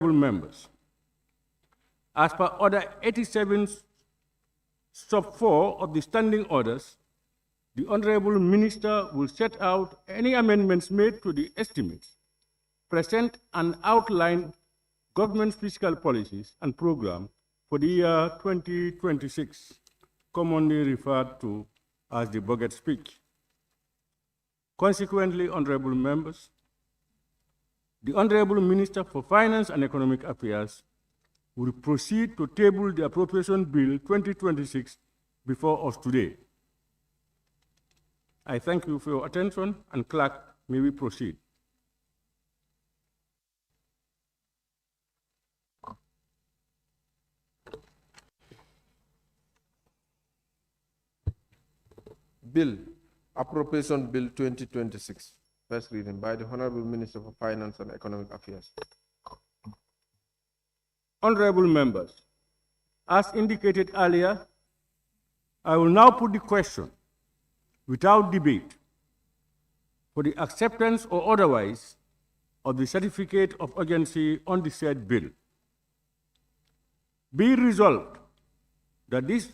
Members. As per Order 87 sub 4 of the Standing Orders, the Honorable Minister will set out any amendments made to the estimates, present and outline government's fiscal policies and program for the year 2026, commonly referred to as the budget speech. Consequently, honorable members, the Honorable Minister for Finance and Economic Affairs will proceed to table the Appropriation Bill 2026 before us today. I thank you for your attention, and clerk, may we proceed. Bill, Appropriation Bill 2026. First reading by the Honorable Minister for Finance and Economic Affairs. Honorable members, as indicated earlier, I will now put the question without debate for the acceptance or otherwise of the certificate of urgency on the said bill. Be resolved that this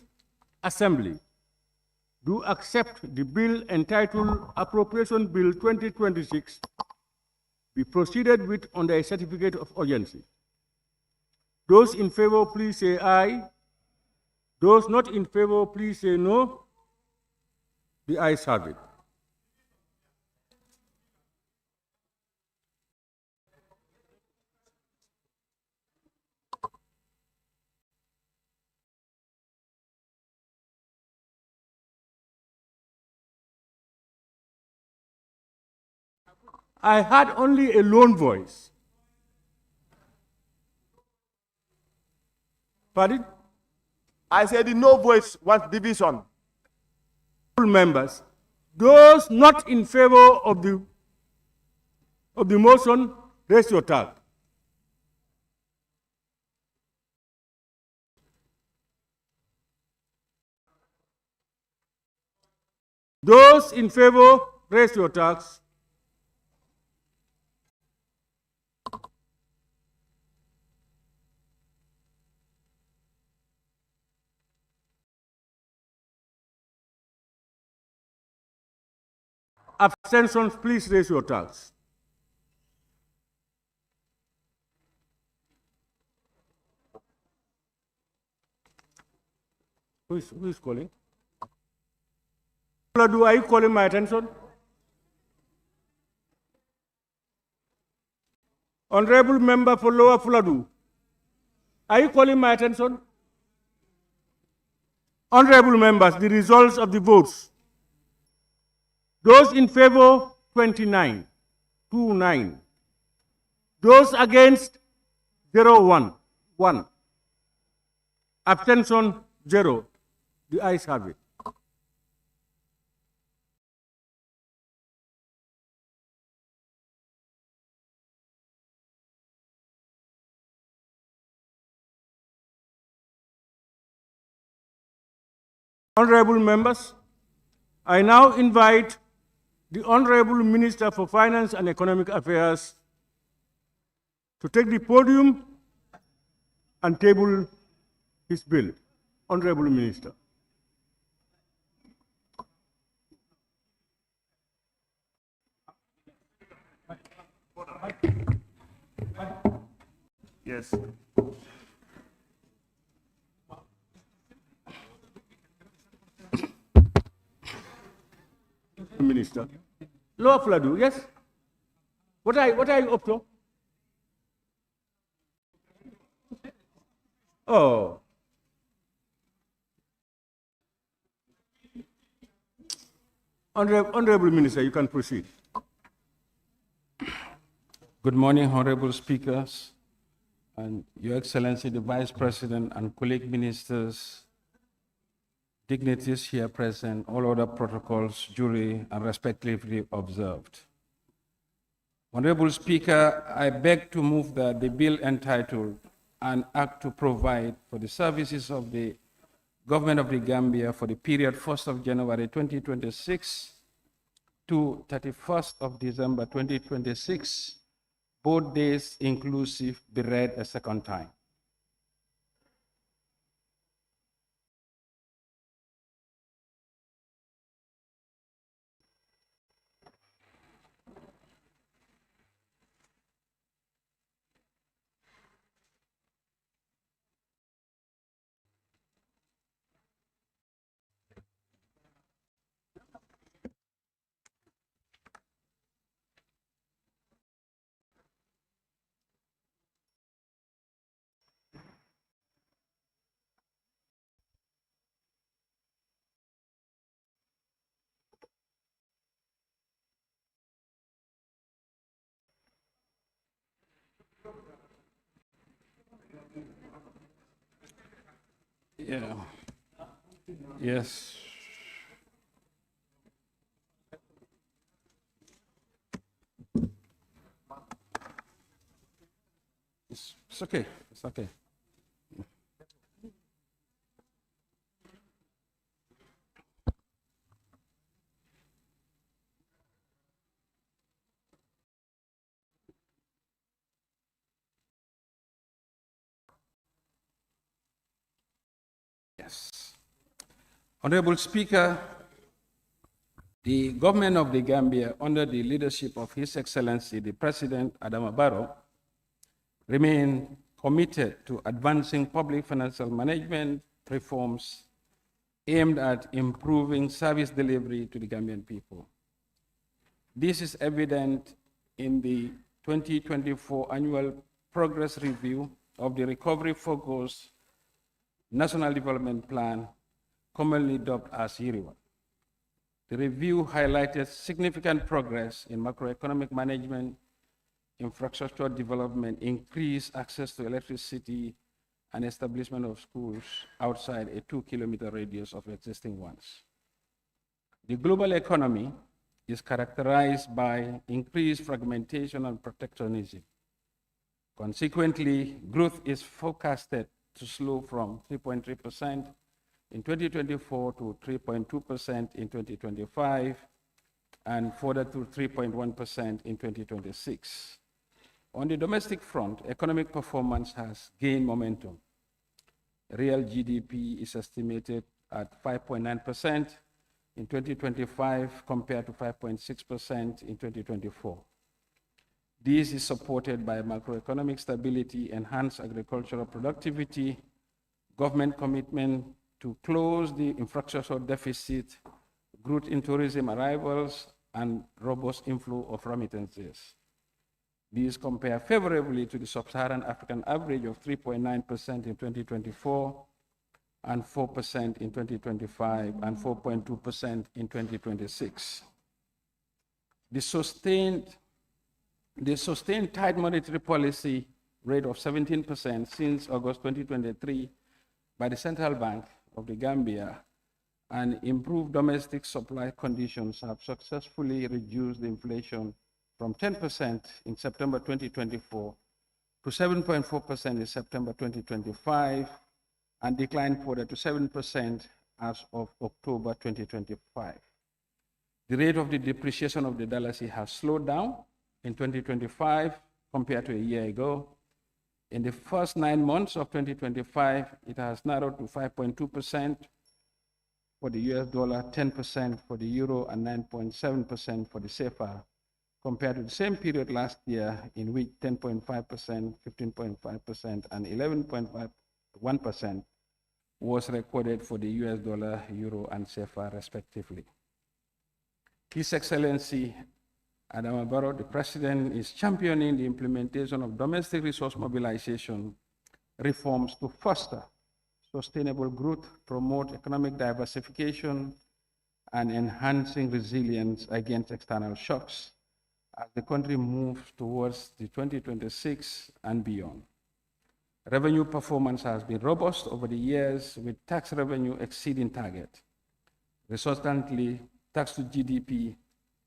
Assembly do accept the bill entitled Appropriation Bill 2026 be proceeded with under a certificate of urgency. Those in favor, please say aye. Those not in favor, please say no. The ayes have it. I had only a lone voice. Pardon? I said the no voice wants division. Members, those not in favor of the motion, raise your hand. Those in favor, raise your hands. Abstentions, please raise your hands. Who is calling? Are you calling my attention? Honorable Member for Lower Fuladu, are you calling my attention? Honorable members, the results of the votes. Those in favor, 29. Those against, 1. Abstention, 0. The ayes have it. Honorable members, I now invite the Honorable Minister for Finance and Economic Affairs to take the podium and table his bill. Honorable Minister. Yes. Minister. Lower Fuladu, yes? What are you up to? Oh. Honorable Minister, you can proceed. Good morning, Honorable Speakers, and Your Excellency, the Vice President and colleague ministers, dignitaries here present, all other protocols duly and respectively observed. Honorable Speaker, I beg to move that the bill entitled An Act to Provide for the Services of the Government of the Gambia for the period 1st of January 2026 to 31st of December 2026, both days inclusive, be read a second time. Yeah. Yes. It's okay. It's okay. Yes. Honorable Speaker, the government of the Gambia, under the leadership of His Excellency, the President Adama Barrow, remain committed to advancing public financial management reforms aimed at improving service delivery to the Gambian people. This is evident in the 2024 annual progress review of the Recovery Focused National Development Plan, commonly dubbed as YIRIWA. The review highlighted significant progress in macroeconomic management, infrastructure development, increased access to electricity, and establishment of schools outside a 2-kilometer radius of existing ones. The global economy is characterized by increased fragmentation and protectionism. Consequently, growth is forecasted to slow from 3.3% in 2024 to 3.2% in 2025, and further to 3.1% in 2026. On the domestic front, economic performance has gained momentum. Real GDP is estimated at 5.9% in 2025 compared to 5.6% in 2024. This is supported by macroeconomic stability, enhanced agricultural productivity, government commitment to close the infrastructure deficit, growth in tourism arrivals, and robust inflow of remittances. These compare favorably to the sub-Saharan African average of 3.9% in 2024, and 4% in 2025, and 4.2% in 2026. The sustained tight monetary policy rate of 17% since August 2023 by the Central Bank of the Gambia and improved domestic supply conditions have successfully reduced the inflation from 10% in September 2024 to 7.4% in September 2025, and declined further to 7% as of October 2025. The rate of the depreciation of the dollar has slowed down in 2025 compared to a year ago. In the first 9 months of 2025, it has narrowed to 5.2% for the US dollar, 10% for the euro, and 9.7% for the CFA, compared to the same period last year, in which 10.5%, 15.5%, and 11.1% was recorded for the US dollar, euro, and CFA, respectively. His Excellency Adama Barrow, the President, is championing the implementation of domestic resource mobilization reforms to foster sustainable growth, promote economic diversification, and enhancing resilience against external shocks as the country moves towards the 2026 and beyond. Revenue performance has been robust over the years, with tax revenue exceeding target. Resultantly, tax to GDP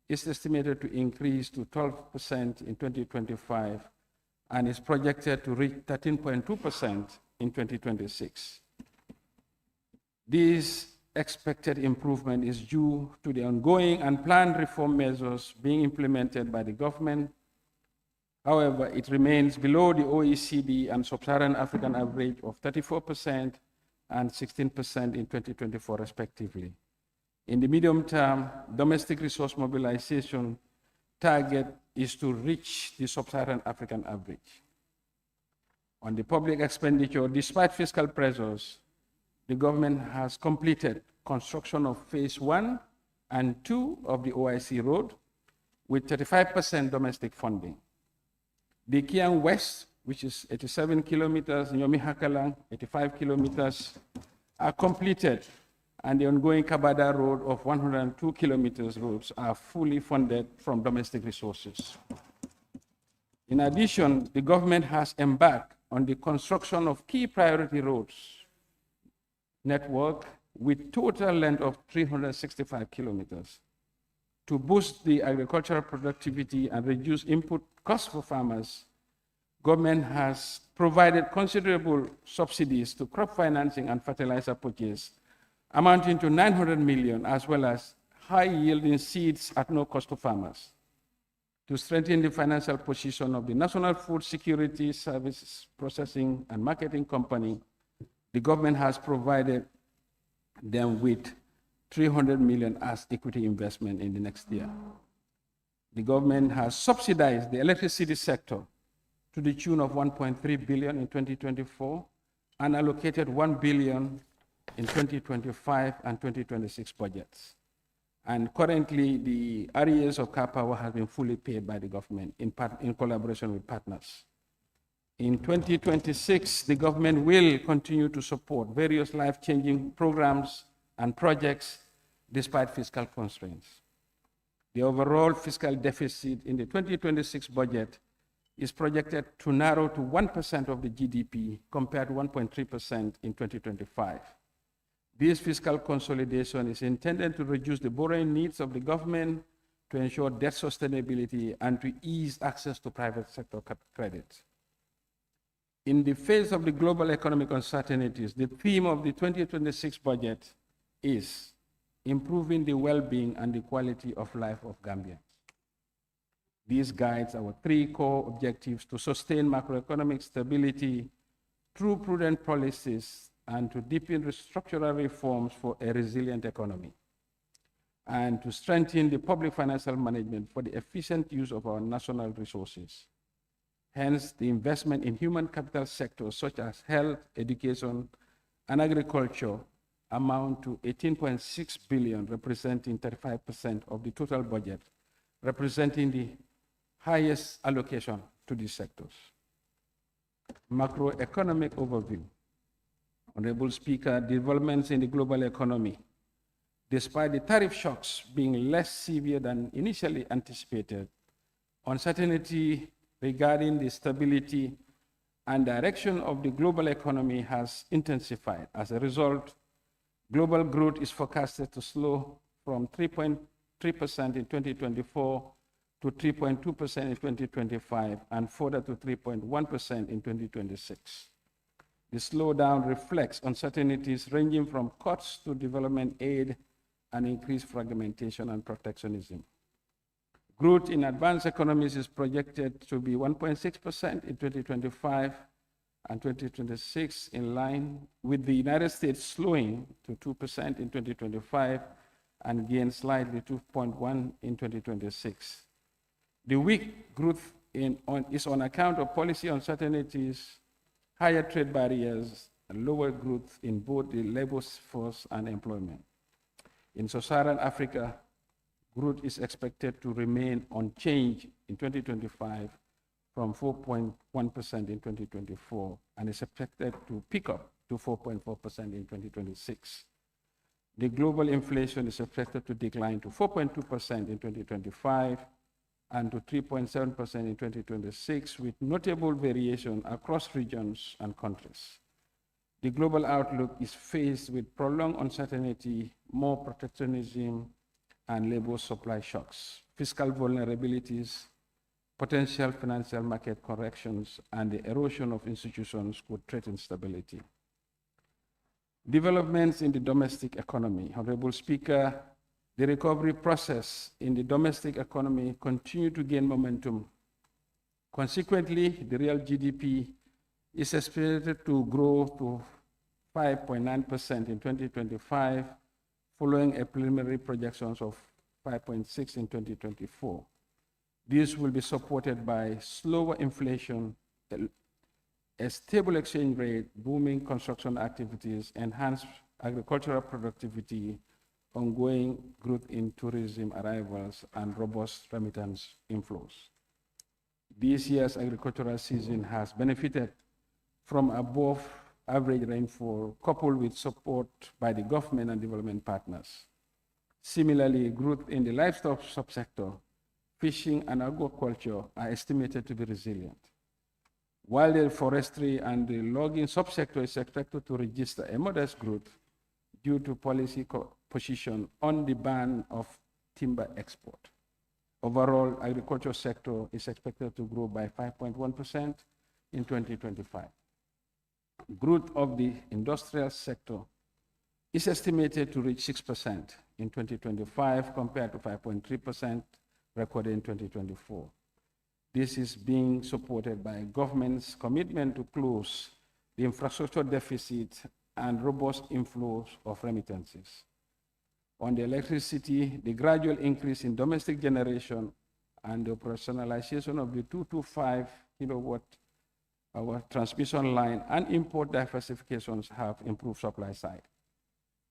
is estimated to increase to 12% in 2025 and is projected to reach 13.2% in 2026. This expected improvement is due to the ongoing and planned reform measures being implemented by the government, However, it remains below the OECD and Sub-Saharan African average of 34% and 16% in 2024, respectively. In the medium term, domestic resource mobilization target is to reach the Sub-Saharan African average. On the public expenditure, despite fiscal pressures, the government has completed construction of phase 1 and 2 of the OIC road with 35% domestic funding. The Kiang West, which is 87 kilometers, Nyomi Hakalang, 85 kilometers, are completed, and the ongoing Kabada Road of 102 kilometers roads are fully funded from domestic resources. In addition, the government has embarked on the construction of key priority roads network with total length of 365 kilometers. To boost the agricultural productivity and reduce input costs for farmers, government has provided considerable subsidies to crop financing and fertilizer purchase, amounting to 900 million, as well as high-yielding seeds at no cost to farmers. To strengthen the financial position of the National Food Security Services Processing and Marketing Company, the government has provided them with 300 million as equity investment in the next year. The government has subsidized the electricity sector to the tune of 1.3 billion in 2024 and allocated 1 billion in 2025 and 2026 budgets. And currently, the arrears of car power have been fully paid by the government in collaboration with partners. In 2026, the government will continue to support various life-changing programs and projects despite fiscal constraints. The overall fiscal deficit in the 2026 budget is projected to narrow to 1% of the GDP compared to 1.3% in 2025. This fiscal consolidation is intended to reduce the borrowing needs of the government, to ensure debt sustainability, and to ease access to private sector credit. In the face of the global economic uncertainties, the theme of the 2026 budget is improving the well-being and the quality of life of Gambians. These guides our 3 core objectives: to sustain macroeconomic stability through prudent policies and to deepen structural reforms for a resilient economy, and to strengthen the public financial management for the efficient use of our national resources. Hence, the investment in human capital sectors such as health, education, and agriculture amount to 18.6 billion, representing 35% of the total budget, representing the highest allocation to these sectors. Macroeconomic overview. Honorable Speaker, developments in the global economy, despite the tariff shocks being less severe than initially anticipated, uncertainty regarding the stability and direction of the global economy has intensified. As a result, global growth is forecasted to slow from 3.3% in 2024 to 3.2% in 2025 and further to 3.1% in 2026. The slowdown reflects uncertainties ranging from cuts to development aid and increased fragmentation and protectionism. Growth in advanced economies is projected to be 1.6% in 2025 and 2026, in line with the United States slowing to 2% in 2025 and gain slightly 2.1% in 2026. The weak growth is on account of policy uncertainties, higher trade barriers, and lower growth in both the labor force and employment. In Sub-Saharan Africa, growth is expected to remain unchanged in 2025 from 4.1% in 2024 and is expected to pick up to 4.4% in 2026. The global inflation is expected to decline to 4.2% in 2025 and to 3.7% in 2026, with notable variation across regions and countries. The global outlook is faced with prolonged uncertainty, more protectionism, and labor supply shocks, fiscal vulnerabilities, potential financial market corrections, and the erosion of institutions could threaten stability. Developments in the domestic economy. Honorable Speaker, the recovery process in the domestic economy continued to gain momentum Consequently, the real GDP is expected to grow to 5.9% in 2025, following a preliminary projections of 5.6 in 2024. This will be supported by slower inflation, a stable exchange rate, booming construction activities, enhanced agricultural productivity, ongoing growth in tourism arrivals, and robust remittance inflows. This year's agricultural season has benefited from above average rainfall, coupled with support by the government and development partners. Similarly, growth in the livestock subsector, fishing and aquaculture are estimated to be resilient. While the forestry and the logging subsector is expected to register a modest growth due to policy position on the ban of timber export. Overall, agriculture sector is expected to grow by 5.1% in 2025. Growth of the industrial sector is estimated to reach 6% in 2025 compared to 5.3% recorded in 2024. This is being supported by government's commitment to close the infrastructure deficit and robust inflows of remittances. On the electricity, the gradual increase in domestic generation and the operationalization of the 225 kilowatt hour transmission line and import diversifications have improved supply side.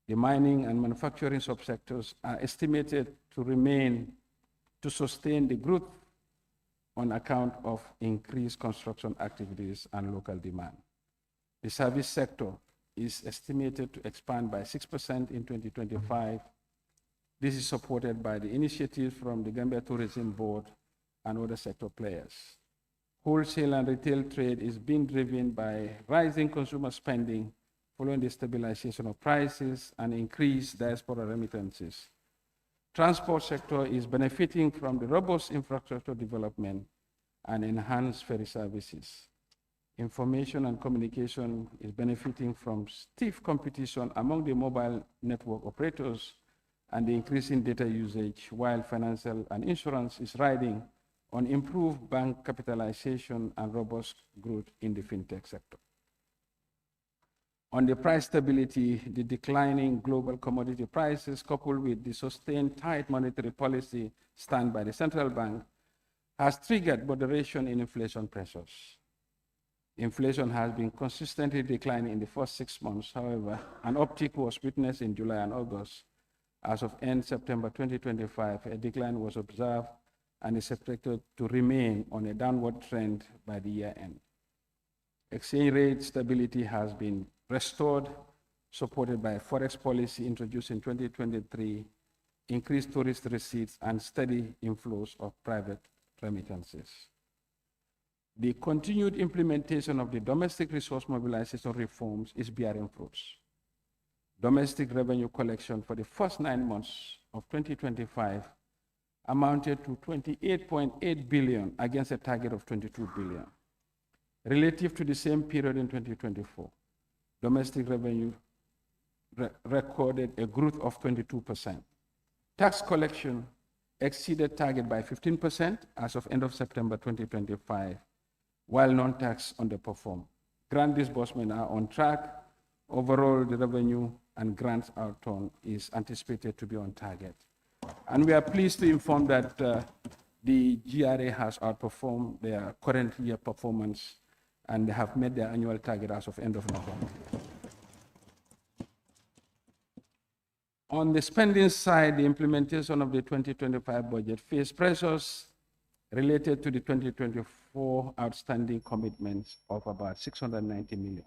The mining and manufacturing subsectors are estimated to sustain the growth on account of increased construction activities and local demand. The service sector is estimated to expand by 6% in 2025. This is supported by the initiatives from the Gambia Tourism Board and other sector players. Wholesale and retail trade is being driven by rising consumer spending following the stabilization of prices and increased diaspora remittances. Transport sector is benefiting from the robust infrastructure development and enhanced ferry services. Information and communication is benefiting from stiff competition among the mobile network operators and the increasing data usage, while financial and insurance is riding on improved bank capitalization and robust growth in the fintech sector. On the price stability, the declining global commodity prices, coupled with the sustained tight monetary policy stand by the central bank, has triggered moderation in inflation pressures. Inflation has been consistently declining in the first 6 months. However, an uptick was witnessed in July and August. As of end September 2025, a decline was observed and is expected to remain on a downward trend by the year end. Exchange rate stability has been restored, supported by forex policy introduced in 2023, increased tourist receipts, and steady inflows of private remittances. The continued implementation of the domestic resource mobilization reforms is bearing fruits. Domestic revenue collection for the first 9 months of 2025 amounted to 28.8 billion against a target of 22 billion. Relative to the same period in 2024, domestic revenue recorded a growth of 22%. Tax collection exceeded target by 15% as of end of September 2025, while non-tax underperformed. Grant disbursement are on track. Overall, the revenue and grants outturn is anticipated to be on target. And we are pleased to inform that the GRA has outperformed their current year performance and they have met their annual target as of end of November. On the spending side, the implementation of the 2025 budget faced pressures related to the 2024 outstanding commitments of about $690 million,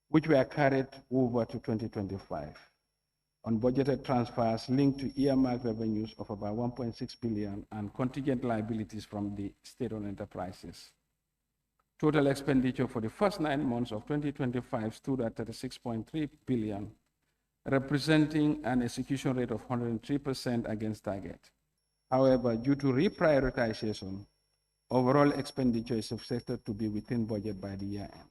which were carried over to 2025. On budgeted transfers linked to earmarked revenues of about 1.6 billion and contingent liabilities from the state-owned enterprises. Total expenditure for the first 9 months of 2025 stood at 36.3 billion, representing an execution rate of 103% against target. However, due to reprioritization, overall expenditure is expected to be within budget by the year end.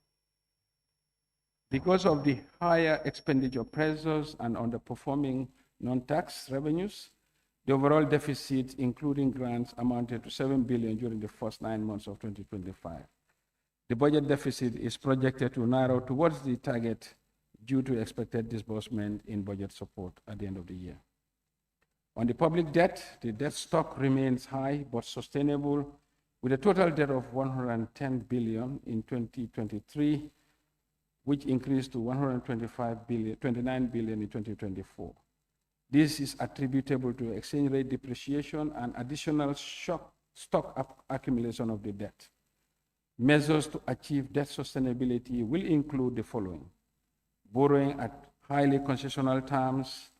Because of the higher expenditure pressures and underperforming non-tax revenues, The overall deficit, including grants, amounted to 7 billion during the first 9 months of 2025. The budget deficit is projected to narrow towards the target due to expected disbursement in budget support at the end of the year. On the public debt, the debt stock remains high but sustainable, with a total debt of 110 billion in 2023, which increased to 29 billion in 2024. This is attributable to exchange rate depreciation and additional stock accumulation of the debt. Measures to achieve debt sustainability will include the following: borrowing at highly concessional terms,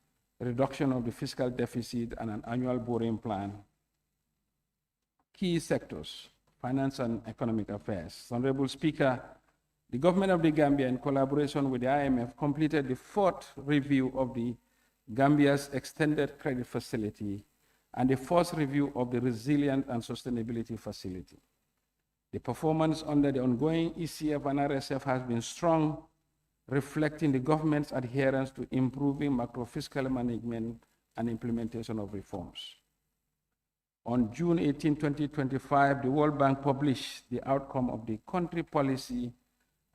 reduction of the fiscal deficit, and an annual borrowing plan. Key sectors: finance and economic affairs. Honorable Speaker, the government of the Gambia, in collaboration with the IMF, completed the 4th review of the Gambia's extended credit facility and the 1st review of the resilient and sustainability facility. The performance under the ongoing ECF and RSF has been strong, reflecting the government's adherence to improving macro-fiscal management and implementation of reforms. On June 18, 2025, the World Bank published the outcome of the Country Policy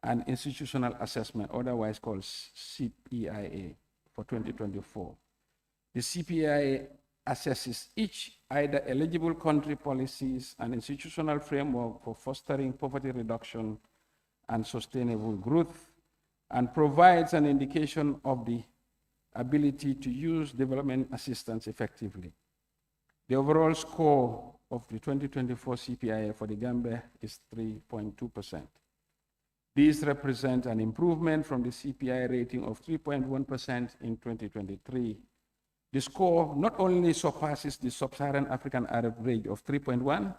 and Institutional Assessment, otherwise called CPIA, for 2024. The CPIA assesses each either eligible country policies and institutional framework for fostering poverty reduction and sustainable growth, and provides an indication of the ability to use development assistance effectively. The overall score of the 2024 CPIA for the Gambia is 3.2%. These represent an improvement from the CPI rating of 3.1% in 2023. The score not only surpasses the sub-Saharan African average of 3.1,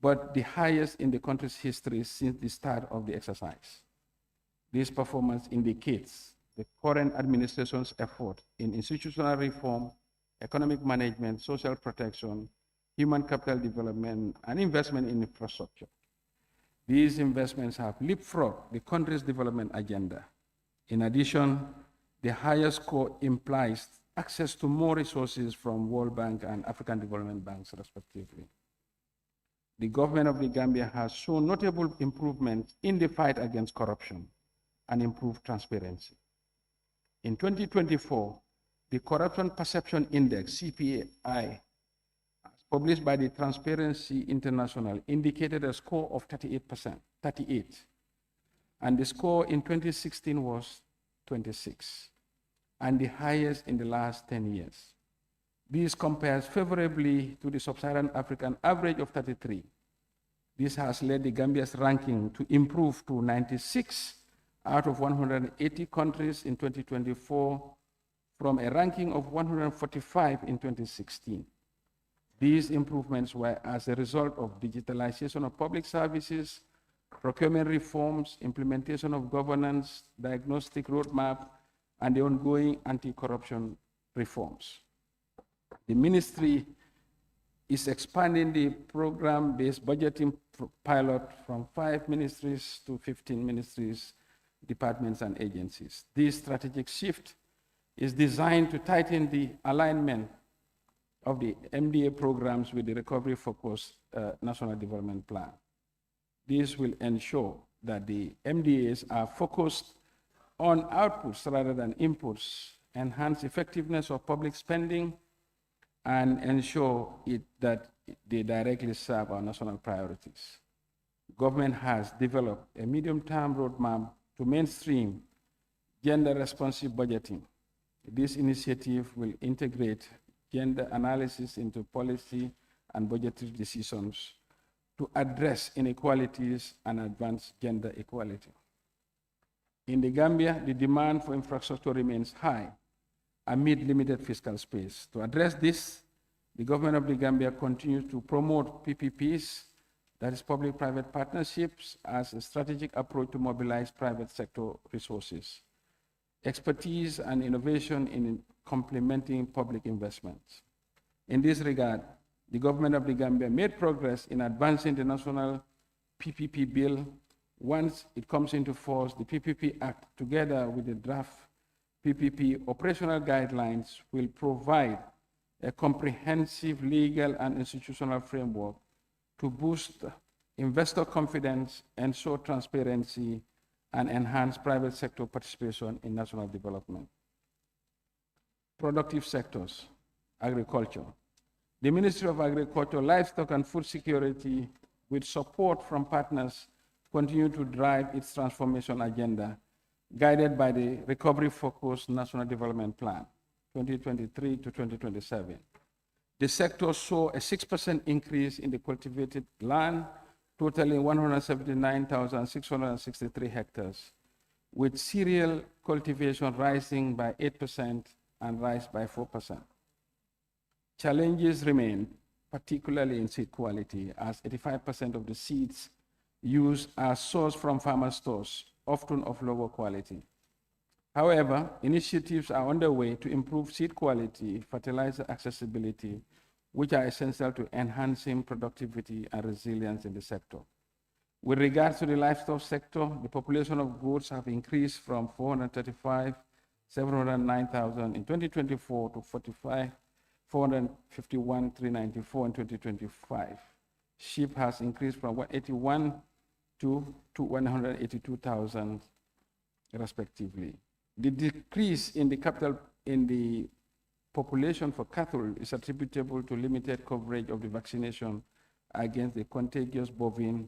but the highest in the country's history since the start of the exercise. This performance indicates the current administration's effort in institutional reform, economic management, social protection, human capital development, and investment in infrastructure. These investments have leapfrogged the country's development agenda. In addition, the higher score implies access to more resources from World Bank and African Development Banks, respectively. The government of the Gambia has shown notable improvements in the fight against corruption and improved transparency. In 2024, the Corruption Perception Index, CPI, published by the Transparency International, indicated a score of 38, and the score in 2016 was 26, and the highest in the last 10 years. This compares favorably to the Sub-Saharan African average of 33. This has led the Gambia's ranking to improve to 96 out of 180 countries in 2024, from a ranking of 145 in 2016. These improvements were as a result of digitalization of public services, procurement reforms, implementation of governance, diagnostic roadmap, and the ongoing anti-corruption reforms. The ministry is expanding the program-based budgeting pilot from 5 ministries to 15 ministries, departments, and agencies. This strategic shift is designed to tighten the alignment of the MDA programs with the recovery-focused National Development Plan. This will ensure that the MDAs are focused on outputs rather than inputs, enhance effectiveness of public spending, and ensure that they directly serve our national priorities. Government has developed a medium-term roadmap to mainstream gender-responsive budgeting. This initiative will integrate gender analysis into policy and budgetary decisions to address inequalities and advance gender equality. In the Gambia, the demand for infrastructure remains high amid limited fiscal space. To address this, the government of the Gambia continues to promote PPPs, that is public-private partnerships, as a strategic approach to mobilize private sector resources, expertise, and innovation in complementing public investments. In this regard, the government of the Gambia made progress in advancing the national PPP bill. Once it comes into force, the PPP Act, together with the draft PPP operational guidelines, will provide a comprehensive legal and institutional framework to boost investor confidence, ensure transparency, and enhance private sector participation in national development. Productive sectors, agriculture. The Ministry of Agriculture, Livestock and Food Security, with support from partners, continue to drive its transformation agenda, guided by the Recovery-Focused National Development Plan, 2023 to 2027. The sector saw a 6% increase in the cultivated land, totaling 179,663 hectares, with cereal cultivation rising by 8% and rice by 4%. Challenges remain, particularly in seed quality, as 85% of the seeds used are sourced from farmer stores, often of lower quality. However, initiatives are underway to improve seed quality, fertilizer accessibility, which are essential to enhancing productivity and resilience in the sector. With regards to the livestock sector, the population of goats have increased from 435,709,000 in 2024 to 451,394 in 2025. Sheep has increased from 181 to 182,000 respectively. The decrease in the population for cattle is attributable to limited coverage of the vaccination against the contagious bovine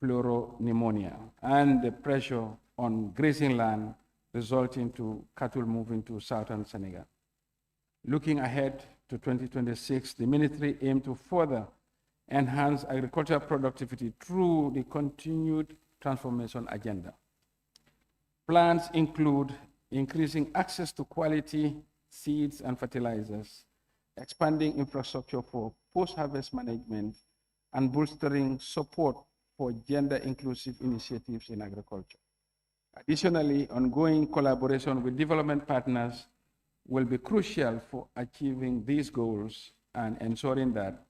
pleuropneumonia and the pressure on grazing land resulting to cattle moving to southern Senegal. Looking ahead to 2026, the ministry aims to further enhance agricultural productivity through the continued transformation agenda. Plans include increasing access to quality seeds and fertilizers, expanding infrastructure for post-harvest management, and bolstering support for gender-inclusive initiatives in agriculture. Additionally, ongoing collaboration with development partners will be crucial for achieving these goals and ensuring that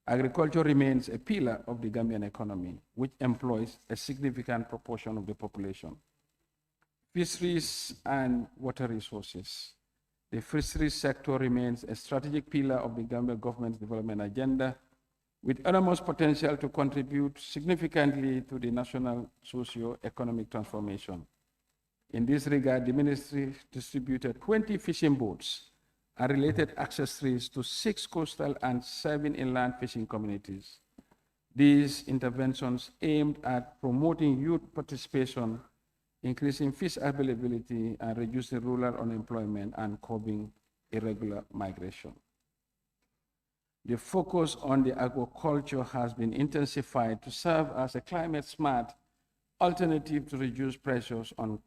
agriculture remains a pillar of the Gambian economy, which employs a significant proportion of the population. Fisheries and water resources. The fisheries sector remains a strategic pillar of the Gambia government's development agenda, with enormous potential to contribute significantly to the national socio-economic transformation. In this regard, the ministry distributed 20 fishing boats and related accessories to 6 coastal and 7 inland fishing communities. These interventions aimed at promoting youth participation, increasing fish availability, and reducing rural unemployment and curbing irregular migration. The focus on the aquaculture has been intensified to serve as a climate-smart alternative to reduce pressures on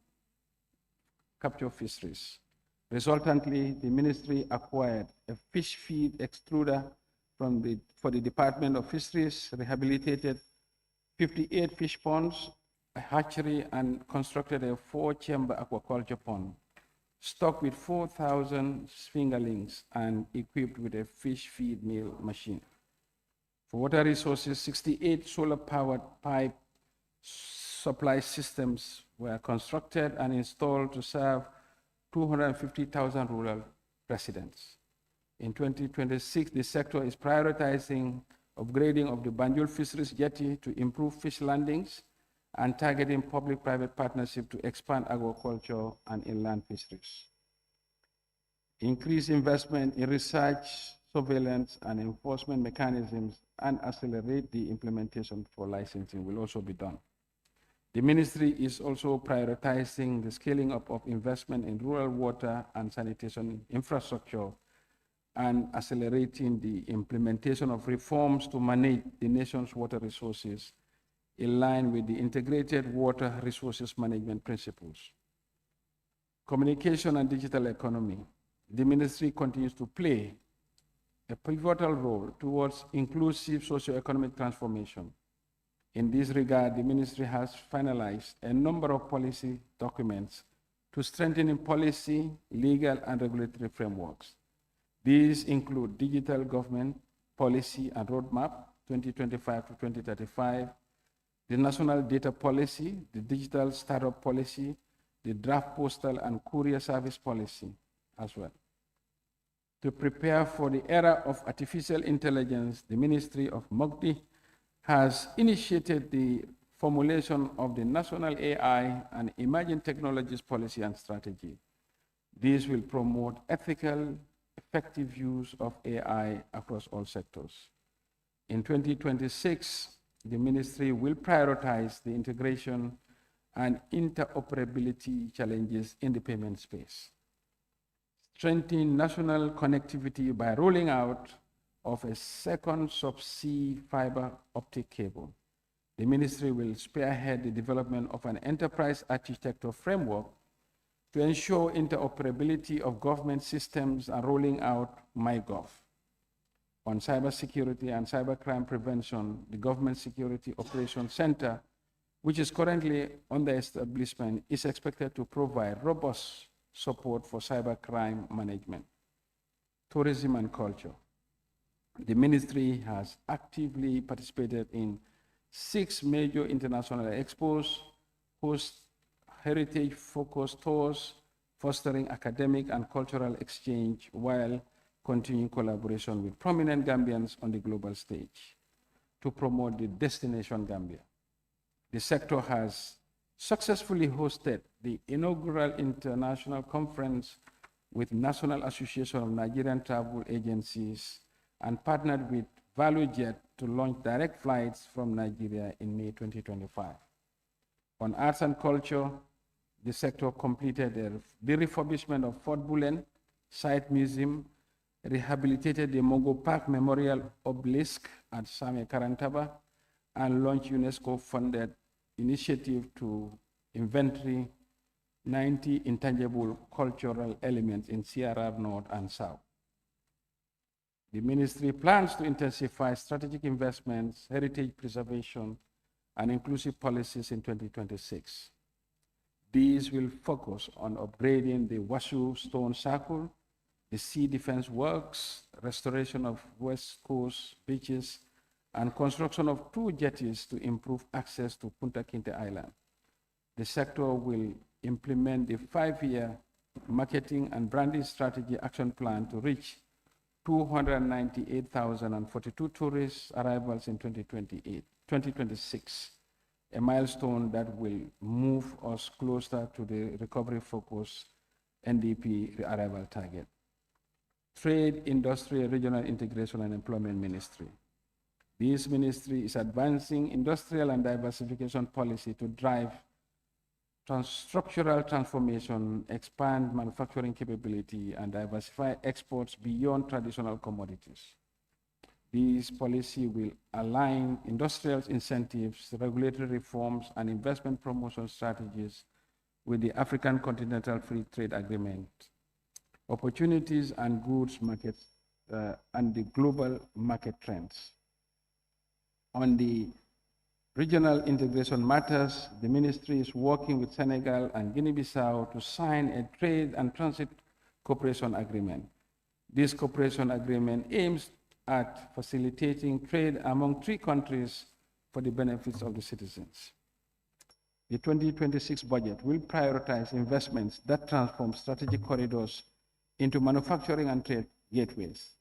capture fisheries. Resultantly, the ministry acquired a fish feed extruder for the Department of Fisheries, rehabilitated 58 fish ponds, a hatchery, and constructed a 4-chamber aquaculture pond, stocked with 4,000 fingerlings and equipped with a fish feed mill machine. For water resources, 68 solar-powered pipe supply systems were constructed and installed to serve 250,000 rural residents. In 2026, the sector is prioritizing upgrading of the Banjul Fisheries Jetty to improve fish landings and targeting public-private partnership to expand agriculture and inland fisheries. Increase investment in research, surveillance, and enforcement mechanisms and accelerate the implementation for licensing will also be done. The ministry is also prioritizing the scaling up of investment in rural water and sanitation infrastructure and accelerating the implementation of reforms to manage the nation's water resources in line with the integrated water resources management principles. Communication and digital economy. The ministry continues to play a pivotal role towards inclusive socioeconomic transformation. In this regard, the ministry has finalized a number of policy documents to strengthen policy, legal, and regulatory frameworks. These include Digital Government Policy and Roadmap 2025 to 2035, the National Data Policy, the Digital Startup Policy, the Draft Postal and Courier Service Policy as well. To prepare for the era of artificial intelligence, the Ministry of MOGDI has initiated the formulation of the National AI and Emerging Technologies Policy and Strategy. This will promote ethical, effective use of AI across all sectors. In 2026, the ministry will prioritize the integration and interoperability challenges in the payment space, strengthen national connectivity by rolling out of a second subsea fiber optic cable. The ministry will spearhead the development of an enterprise architecture framework to ensure interoperability of government systems and rolling out MyGov. On cybersecurity and cybercrime prevention, the Government Security Operations Center, which is currently under establishment, is expected to provide robust support for cybercrime management. Tourism and culture. The ministry has actively participated in 6 major international expos, host heritage-focused tours, fostering academic and cultural exchange while continuing collaboration with prominent Gambians on the global stage to promote the Destination Gambia. The sector has successfully hosted the inaugural international conference with National Association of Nigerian Travel Agencies and partnered with ValueJet to launch direct flights from Nigeria in May 2025. On arts and culture, the sector completed the refurbishment of Fort Bullen Site Museum, rehabilitated the Mongo Park Memorial Obelisk at Same Karantaba, and launched UNESCO-funded initiative to inventory 90 intangible cultural elements in CRR North and South. The ministry plans to intensify strategic investments, heritage preservation, and inclusive policies in 2026. These will focus on upgrading the Wasu Stone Circle, the Sea Defense Works, restoration of West Coast beaches, and construction of 2 jetties to improve access to Punta Kinte Island. The sector will implement the 5-year marketing and branding strategy action plan to reach 298,042 tourist arrivals in 2026, a milestone that will move us closer to the recovery-focused NDP arrival target. Trade, Industry, Regional Integration, and Employment Ministry. This ministry is advancing industrial and diversification policy to drive structural transformation, expand manufacturing capability, and diversify exports beyond traditional commodities. This policy will align industrial incentives, regulatory reforms, and investment promotion strategies with the African Continental Free Trade Agreement, opportunities and goods markets, and the global market trends. On the regional integration matters, the ministry is working with Senegal and Guinea-Bissau to sign a trade and transit cooperation agreement. This cooperation agreement aims at facilitating trade among 3 countries for the benefits of the citizens. The 2026 budget will prioritize investments that transform strategic corridors into manufacturing and trade gateways,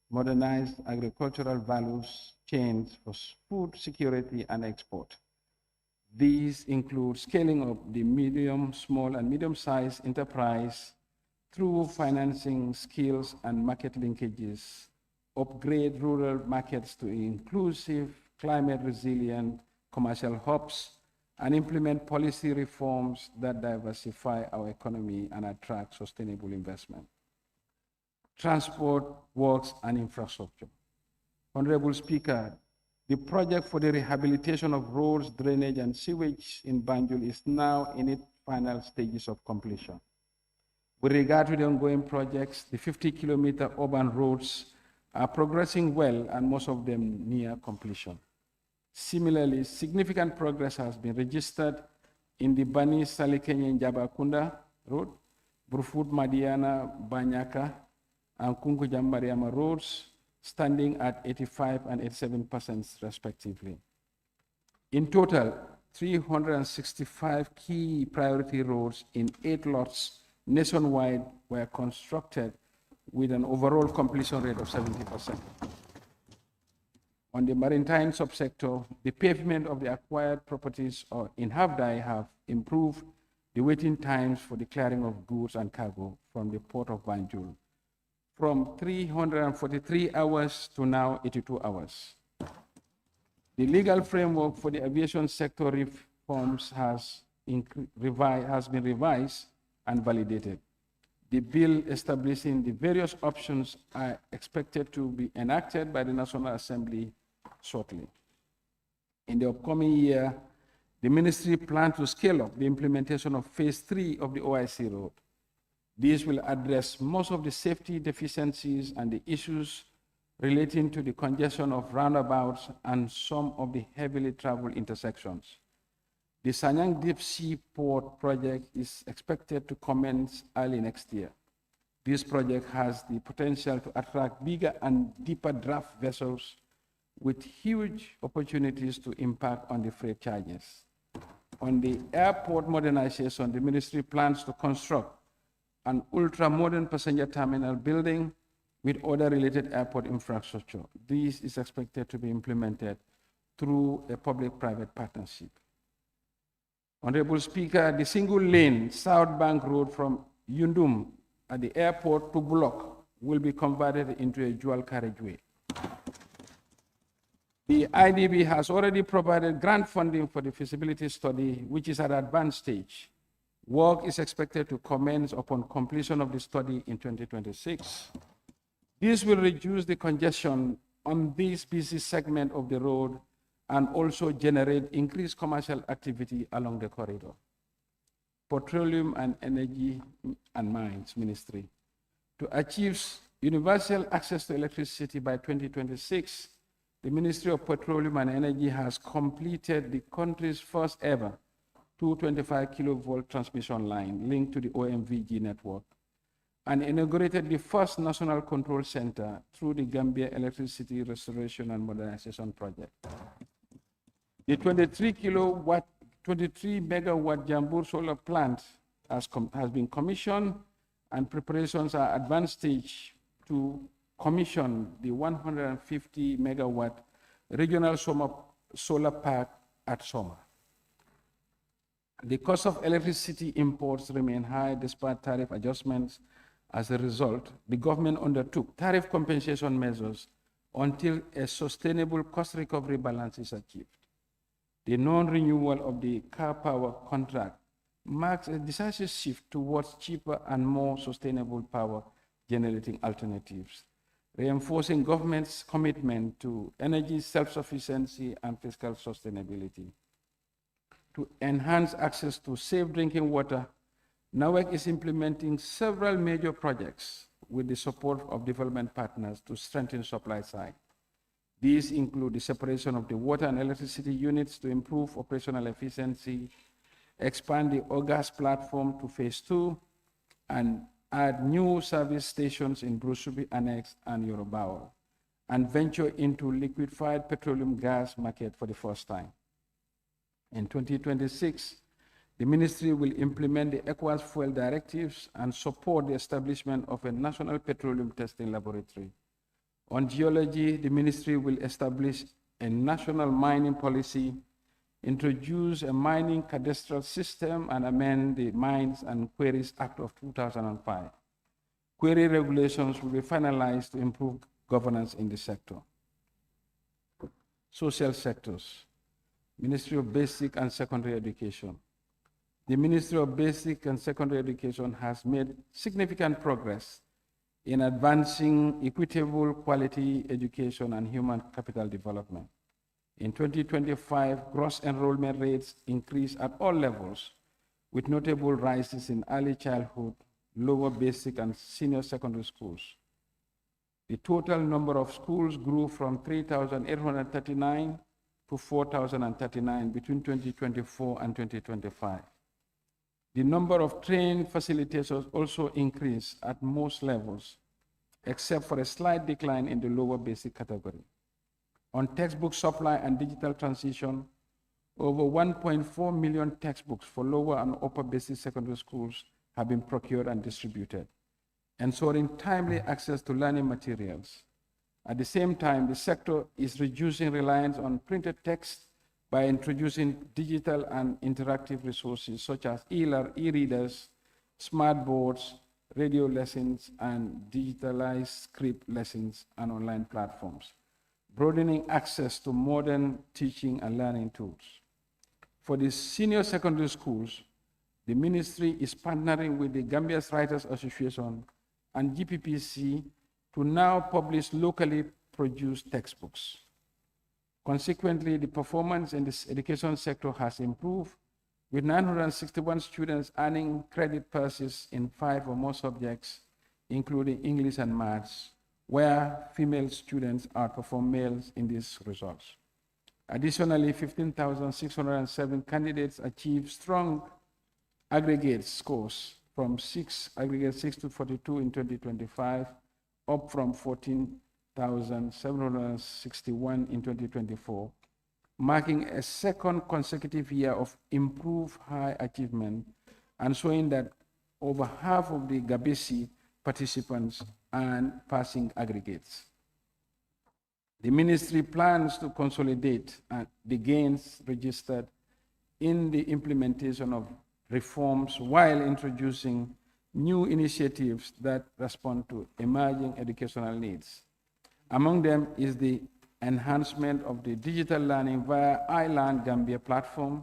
modernize agricultural values chains for food security and export. These include scaling up the medium, small, and medium-sized enterprise through financing skills and market linkages, upgrade rural markets to inclusive, climate-resilient commercial hubs, and implement policy reforms that diversify our economy and attract sustainable investment. Transport, works, and infrastructure. Honorable Speaker, the project for the rehabilitation of roads, drainage, and sewage in Banjul is now in its final stages of completion. With regard to the ongoing projects, the 50-kilometer urban roads are progressing well and most of them near completion. Similarly, significant progress has been registered in the Bani Salikenye Njabakunda Road, Brufut Madiana Banyaka, and Kunkuja Mariama roads, standing at 85% and 87% respectively. In total, 365 key priority roads in 8 lots nationwide were constructed with an overall completion rate of 70%. On the maritime subsector, the pavement of the acquired properties in Havdai have improved the waiting times for the clearing of goods and cargo from the port of Banjul from 343 hours to now 82 hours. The legal framework for the aviation sector reforms has been revised and validated. The bill establishing the various options are expected to be enacted by the National Assembly shortly. In the upcoming year, the ministry plans to scale up the implementation of phase 3 of the OIC road. This will address most of the safety deficiencies and the issues relating to the congestion of roundabouts and some of the heavily traveled intersections. The Sanyang Deep Sea Port project is expected to commence early next year. This project has the potential to attract bigger and deeper draft vessels with huge opportunities to impact on the freight charges. On the airport modernization, the ministry plans to construct an ultra-modern passenger terminal building with other related airport infrastructure. This is expected to be implemented through a public-private partnership. Honorable Speaker, the single-lane South Bank Road from Yundum at the airport to Bullock will be converted into a dual carriageway. The IDB has already provided grant funding for the feasibility study, which is at advanced stage. Work is expected to commence upon completion of the study in 2026. This will reduce the congestion on this busy segment of the road and also generate increased commercial activity along the corridor. Petroleum and Energy and Mines Ministry. To achieve universal access to electricity by 2026, the Ministry of Petroleum and Energy has completed the country's first ever 225 kilovolt transmission line linked to the OMVG network and inaugurated the first national control center through the Gambia Electricity Restoration and Modernization Project. The 23 megawatt Jambur solar plant has been commissioned, and preparations are advanced stage to commission the 150 megawatt regional solar park at Soma. The cost of electricity imports remain high despite tariff adjustments. As a result, the government undertook tariff compensation measures until a sustainable cost recovery balance is achieved. The non-renewal of the car power contract marks a decisive shift towards cheaper and more sustainable power generating alternatives, reinforcing government's commitment to energy self-sufficiency and fiscal sustainability. To enhance access to safe drinking water, NAWEC is implementing several major projects with the support of development partners to strengthen supply side. These include the separation of the water and electricity units to improve operational efficiency, expand the OGAS platform to phase 2, and add new service stations in Brusubi Annex and Yorobao, and venture into liquefied petroleum gas market for the first time. In 2026, the ministry will implement the ECOWAS fuel directives and support the establishment of a national petroleum testing laboratory. On geology, the ministry will establish a national mining policy, introduce a mining cadastral system, and amend the Mines and Quarries Act of 2005. Quarry regulations will be finalized to improve governance in the sector. Social sectors. Ministry of Basic and Secondary Education. The Ministry of Basic and Secondary Education has made significant progress in advancing equitable quality education and human capital development. In 2025, gross enrollment rates increased at all levels, with notable rises in early childhood, lower basic and senior secondary schools. The total number of schools grew from 3,839 to 4,039 between 2024 and 2025. The number of trained facilitators also increased at most levels, except for a slight decline in the lower basic category. On textbook supply and digital transition, over 1.4 million textbooks for lower and upper basic secondary schools have been procured and distributed. ensuring timely access to learning materials. At the same time, the sector is reducing reliance on printed text by introducing digital and interactive resources such as e-readers, smart boards, radio lessons, and digitalized script lessons and online platforms, broadening access to modern teaching and learning tools. For the senior secondary schools, the ministry is partnering with the Gambia's Writers Association and GPPC to now publish locally produced textbooks. Consequently, the performance in this education sector has improved, with 961 students earning credit passes in 5 or more subjects, including English and maths, where female students outperform males in these results. Additionally, 15,607 candidates achieved strong aggregate scores from aggregate 6 to 42 in 2025, up from 14,761 in 2024, marking a second consecutive year of improved high achievement and showing that over half of the Gabesi participants earn passing aggregates. The ministry plans to consolidate the gains registered in the implementation of reforms while introducing new initiatives that respond to emerging educational needs. Among them is the enhancement of the digital learning via iLearn Gambia platform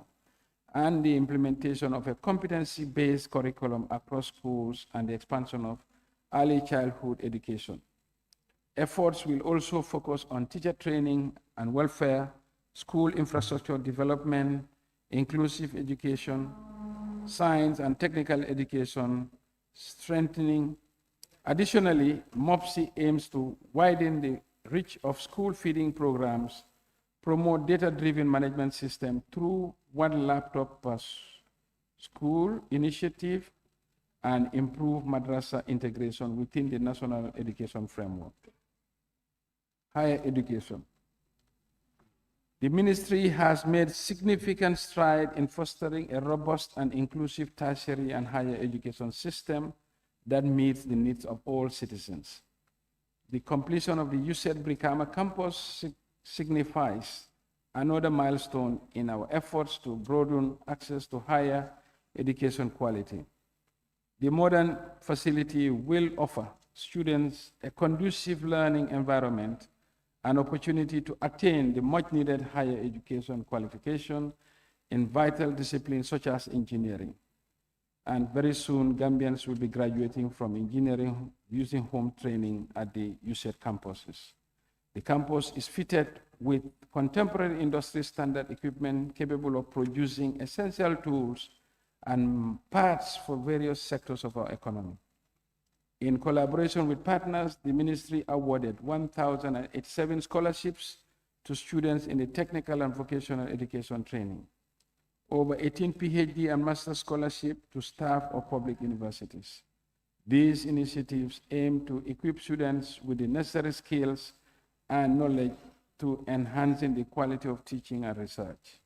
and the implementation of a competency-based curriculum across schools and the expansion of early childhood education. Efforts will also focus on teacher training and welfare, school infrastructure development, inclusive education, science and technical education, strengthening. Additionally, MOPSI aims to widen the reach of school feeding programs, promote data-driven management system through one laptop per school initiative, and improve madrasa integration within the national education framework. Higher education. The ministry has made significant strides in fostering a robust and inclusive tertiary and higher education system that meets the needs of all citizens. The completion of the USED Brikama campus signifies another milestone in our efforts to broaden access to higher education quality. The modern facility will offer students a conducive learning environment, an opportunity to attain the much-needed higher education qualification in vital disciplines such as engineering. And very soon, Gambians will be graduating from engineering using home training at the USED campuses. The campus is fitted with contemporary industry standard equipment capable of producing essential tools and parts for various sectors of our economy. In collaboration with partners, the ministry awarded 1,087 scholarships to students in the technical and vocational education training, over 18 PhD and master's scholarships to staff of public universities. These initiatives aim to equip students with the necessary skills and knowledge to enhancing the quality of teaching and research.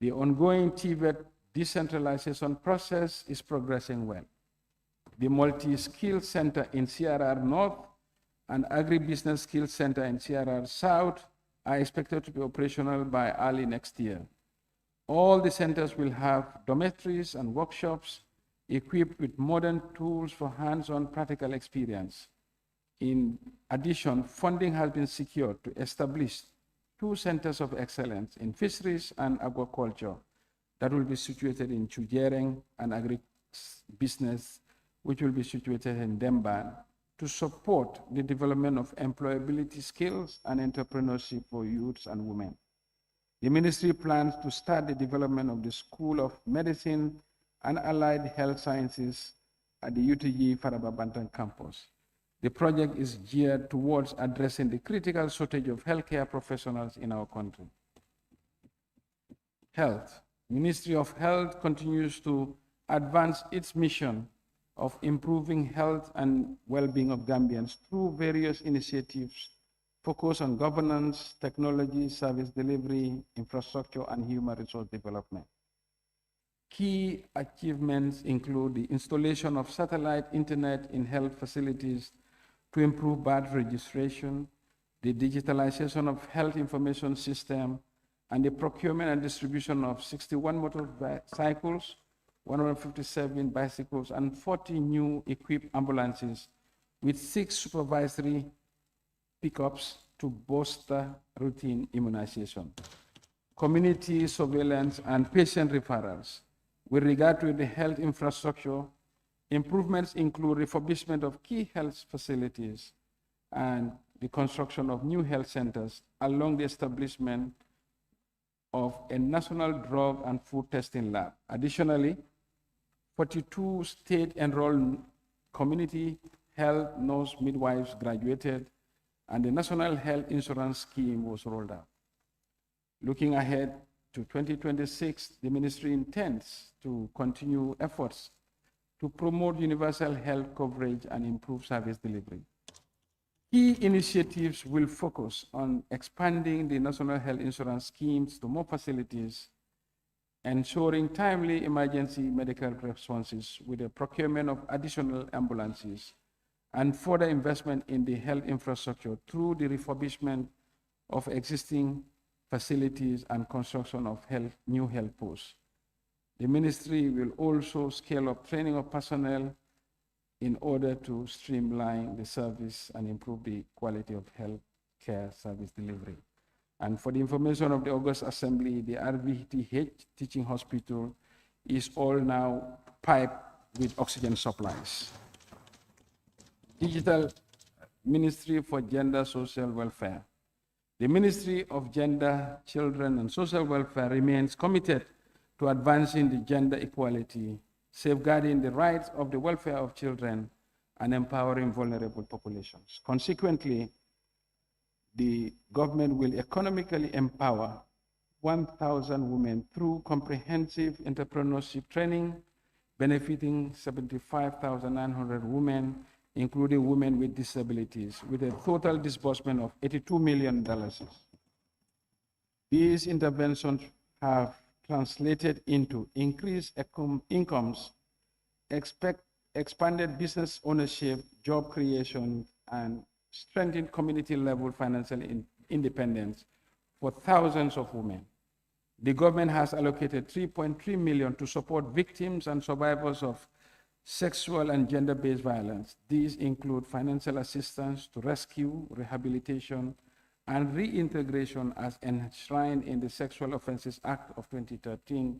The ongoing TVET decentralization process is progressing well. The Multi-Skill Center in CRR North and Agribusiness Skills Center in CRR South are expected to be operational by early next year. All the centers will have dormitories and workshops equipped with modern tools for hands-on practical experience. In addition, funding has been secured to establish 2 centers of excellence in fisheries and agriculture that will be situated in Chujereng, and agribusiness, which will be situated in Demban, to support the development of employability skills and entrepreneurship for youths and women. The ministry plans to start the development of the School of Medicine and Allied Health Sciences at the UTG Farababantan campus. The project is geared towards addressing the critical shortage of healthcare professionals in our country. Health. Ministry of Health continues to advance its mission of improving health and well-being of Gambians through various initiatives focused on governance, technology, service delivery, infrastructure, and human resource development. Key achievements include the installation of satellite internet in health facilities to improve birth registration, the digitalization of health information system, and the procurement and distribution of 61 motorcycles, 157 bicycles, and 40 new equipped ambulances with 6 supervisory pickups to bolster routine immunization. Community surveillance and patient referrals. With regard to the health infrastructure, improvements include refurbishment of key health facilities and the construction of new health centers, along the establishment of a national drug and food testing lab. Additionally, 42 state-enrolled community health nurse midwives graduated, and the National Health Insurance Scheme was rolled out. Looking ahead to 2026, the ministry intends to continue efforts to promote universal health coverage and improve service delivery. Key initiatives will focus on expanding the National Health Insurance schemes to more facilities, ensuring timely emergency medical responses with the procurement of additional ambulances, and further investment in the health infrastructure through the refurbishment of existing facilities and construction of new health posts. The ministry will also scale up training of personnel in order to streamline the service and improve the quality of health care service delivery. And for the information of the August Assembly, the RVTH teaching hospital is all now piped with oxygen supplies. Digital Ministry for Gender, Social Welfare. The Ministry of Gender, Children, and Social Welfare remains committed to advancing the gender equality, safeguarding the rights of the welfare of children, and empowering vulnerable populations. Consequently, the government will economically empower 1,000 women through comprehensive entrepreneurship training, benefiting 75,900 women, including women with disabilities, with a total disbursement of $82 million. These interventions have translated into increased incomes, expanded business ownership, job creation, and strengthened community-level financial independence for thousands of women. The government has allocated $3.3 million to support victims and survivors of sexual and gender-based violence. These include financial assistance to rescue, rehabilitation, and reintegration as enshrined in the Sexual Offences Act of 2013.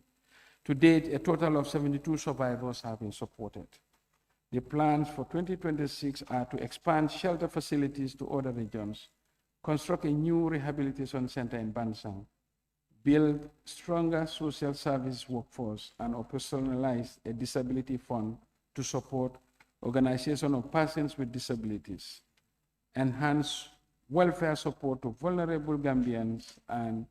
To date, a total of 72 survivors have been supported. The plans for 2026 are to expand shelter facilities to other regions, construct a new rehabilitation center in Bansang, build stronger social service workforce, and operationalize a disability fund to support organization of persons with disabilities, enhance welfare support to vulnerable Gambians, and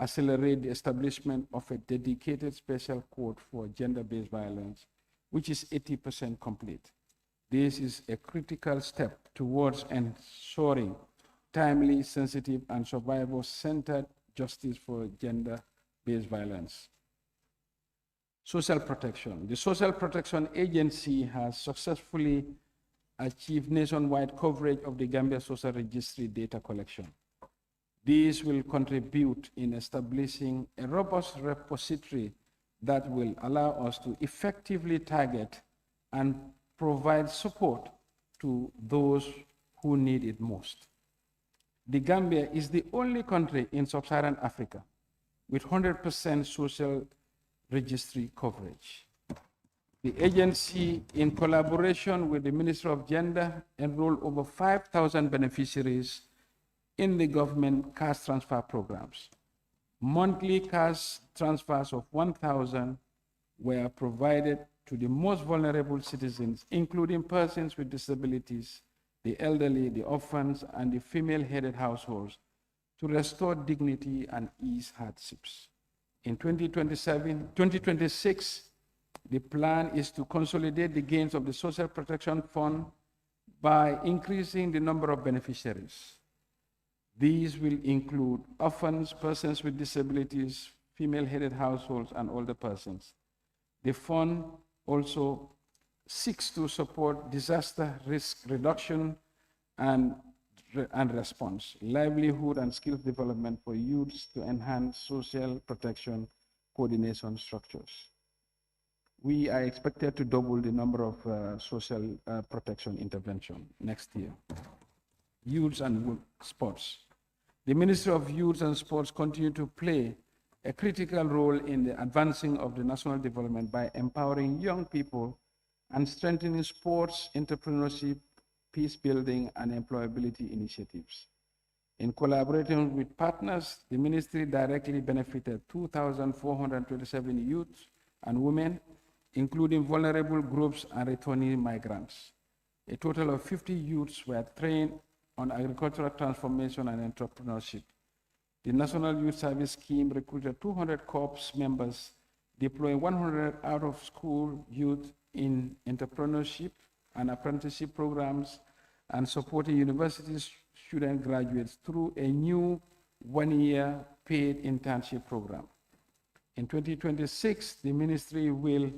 accelerate the establishment of a dedicated special court for gender-based violence, which is 80% complete. This is a critical step towards ensuring timely, sensitive, and survivor-centered justice for gender-based violence. Social protection. The Social Protection Agency has successfully achieved nationwide coverage of the Gambia Social Registry data collection. These will contribute in establishing a robust repository that will allow us to effectively target and provide support to those who need it most. The Gambia is the only country in sub-Saharan Africa with 100% social registry coverage. The agency, in collaboration with the Ministry of Gender, enrolled over 5,000 beneficiaries in the government cash transfer programs. Monthly cash transfers of 1,000 were provided to the most vulnerable citizens, including persons with disabilities, the elderly, the orphans, and the female-headed households, to restore dignity and ease hardships. In 2026, the plan is to consolidate the gains of the Social Protection Fund by increasing the number of beneficiaries. These will include orphans, persons with disabilities, female-headed households, and older persons. The fund also seeks to support disaster risk reduction and response, livelihood and skills development for youths to enhance social protection coordination structures. We are expected to double the number of social protection intervention next year. Youth and sports. The Ministry of Youth and Sports continue to play a critical role in the advancing of the national development by empowering young people and strengthening sports, entrepreneurship, peace building, and employability initiatives. In collaborating with partners, the ministry directly benefited 2,427 youth and women, including vulnerable groups and returning migrants. A total of 50 youths were trained on agricultural transformation and entrepreneurship. The National Youth Service Scheme recruited 200 corps members, deploying 100 out-of-school youth in entrepreneurship and apprenticeship programs, and supporting university student graduates through a new one-year paid internship program. In 2026, the ministry will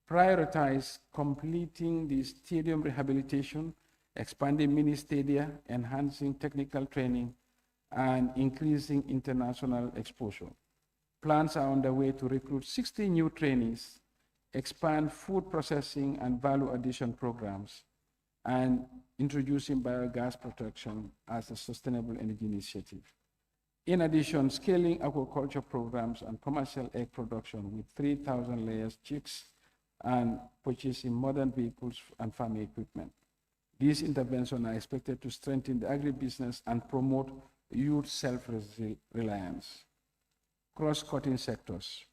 prioritize completing the stadium rehabilitation, expanding mini stadia, enhancing technical training, and increasing international exposure. Plans are underway to recruit 60 new trainees, expand food processing and value addition programs, and introducing biogas production as a sustainable energy initiative. In addition, scaling aquaculture programs and commercial egg production with 3,000 layers chicks and purchasing modern vehicles and farming equipment. These interventions are expected to strengthen the agribusiness and promote youth self-reliance. Cross-cutting sectors.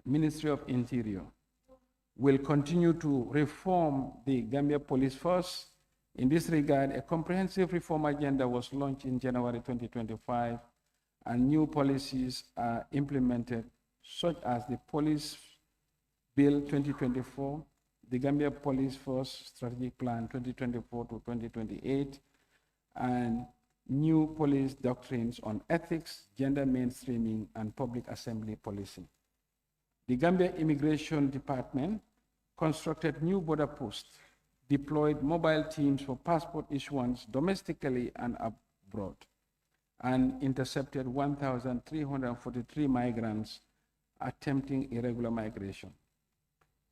Ministry of Interior will continue to reform the Gambia Police Force. In this regard, a comprehensive reform agenda was launched in January 2025, and new policies are implemented, such as the Police Bill 2024, the Gambia Police Force Strategic Plan 2024 to 2028, and new police doctrines on ethics, gender mainstreaming, and public assembly policing. The Gambia Immigration Department constructed new border posts, deployed mobile teams for passport issuance domestically and abroad, and intercepted 1,343 migrants attempting irregular migration.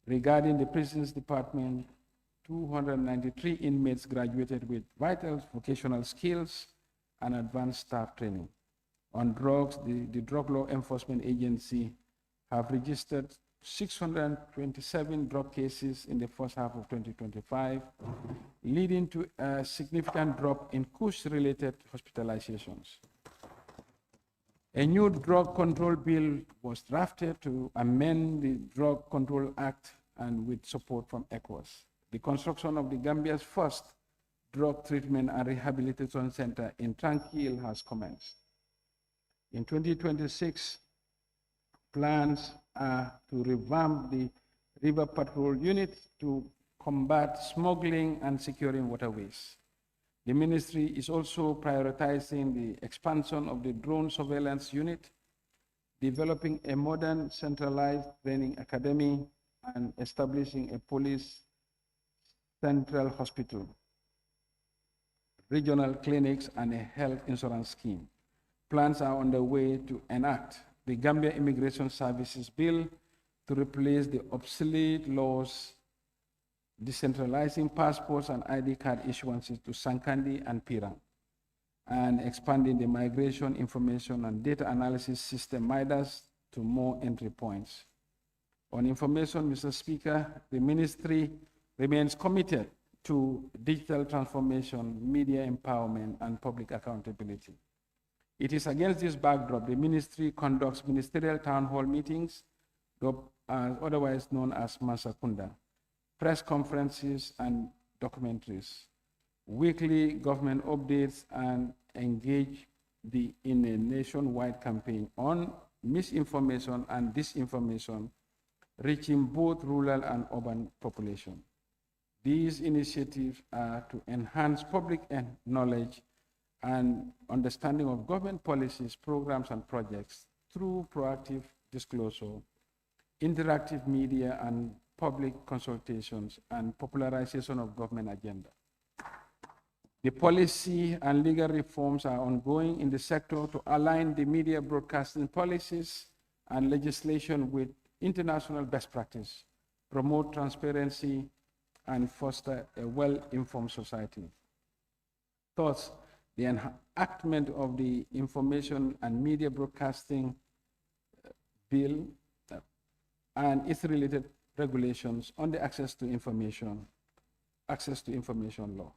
Regarding the Prisons Department, 293 inmates graduated with vital vocational skills and advanced staff training. On drugs, the Drug Law Enforcement Agency have registered 627 drug cases in the first half of 2025, leading to a significant drop in Kush-related hospitalizations. A new drug control bill was drafted to amend the Drug Control Act and with support from ECOWAS. The construction of the Gambia's first drug treatment and rehabilitation center in Tranquil has commenced. In 2026, plans are to revamp the River Patrol Unit to combat smuggling and securing waterways. The ministry is also prioritizing the expansion of the drone surveillance unit, developing a modern centralized training academy, and establishing a police central hospital, regional clinics, and a health insurance scheme. Plans are on the way to enact the Gambia Immigration Services Bill to replace the obsolete laws decentralizing passports and ID card issuances to Sankandi and Pirang, and expanding the Migration Information and Data Analysis System, MIDAS, to more entry points. On information, Mr. Speaker, the ministry remains committed to digital transformation, media empowerment, and public accountability. It is against this backdrop the ministry conducts ministerial town hall meetings, otherwise known as Masakunda, press conferences and documentaries, weekly government updates, and engage in a nationwide campaign on misinformation and disinformation, reaching both rural and urban population. These initiatives are to enhance public knowledge and understanding of government policies, programs, and projects through proactive disclosure, interactive media and public consultations, and popularization of government agenda. The policy and legal reforms are ongoing in the sector to align the media broadcasting policies and legislation with international best practice, promote transparency, and foster a well-informed society. Thus, the enactment of the Information and Media Broadcasting Bill and its related regulations on the access to information law.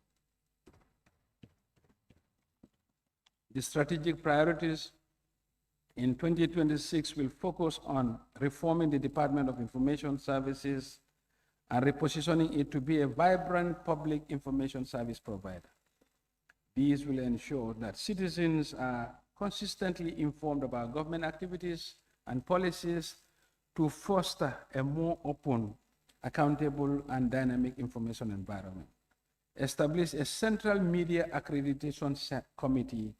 The strategic priorities in 2026 will focus on reforming the Department of Information Services and repositioning it to be a vibrant public information service provider. These will ensure that citizens are consistently informed about government activities and policies to foster a more open, accountable, and dynamic information environment. Establish a central media accreditation committee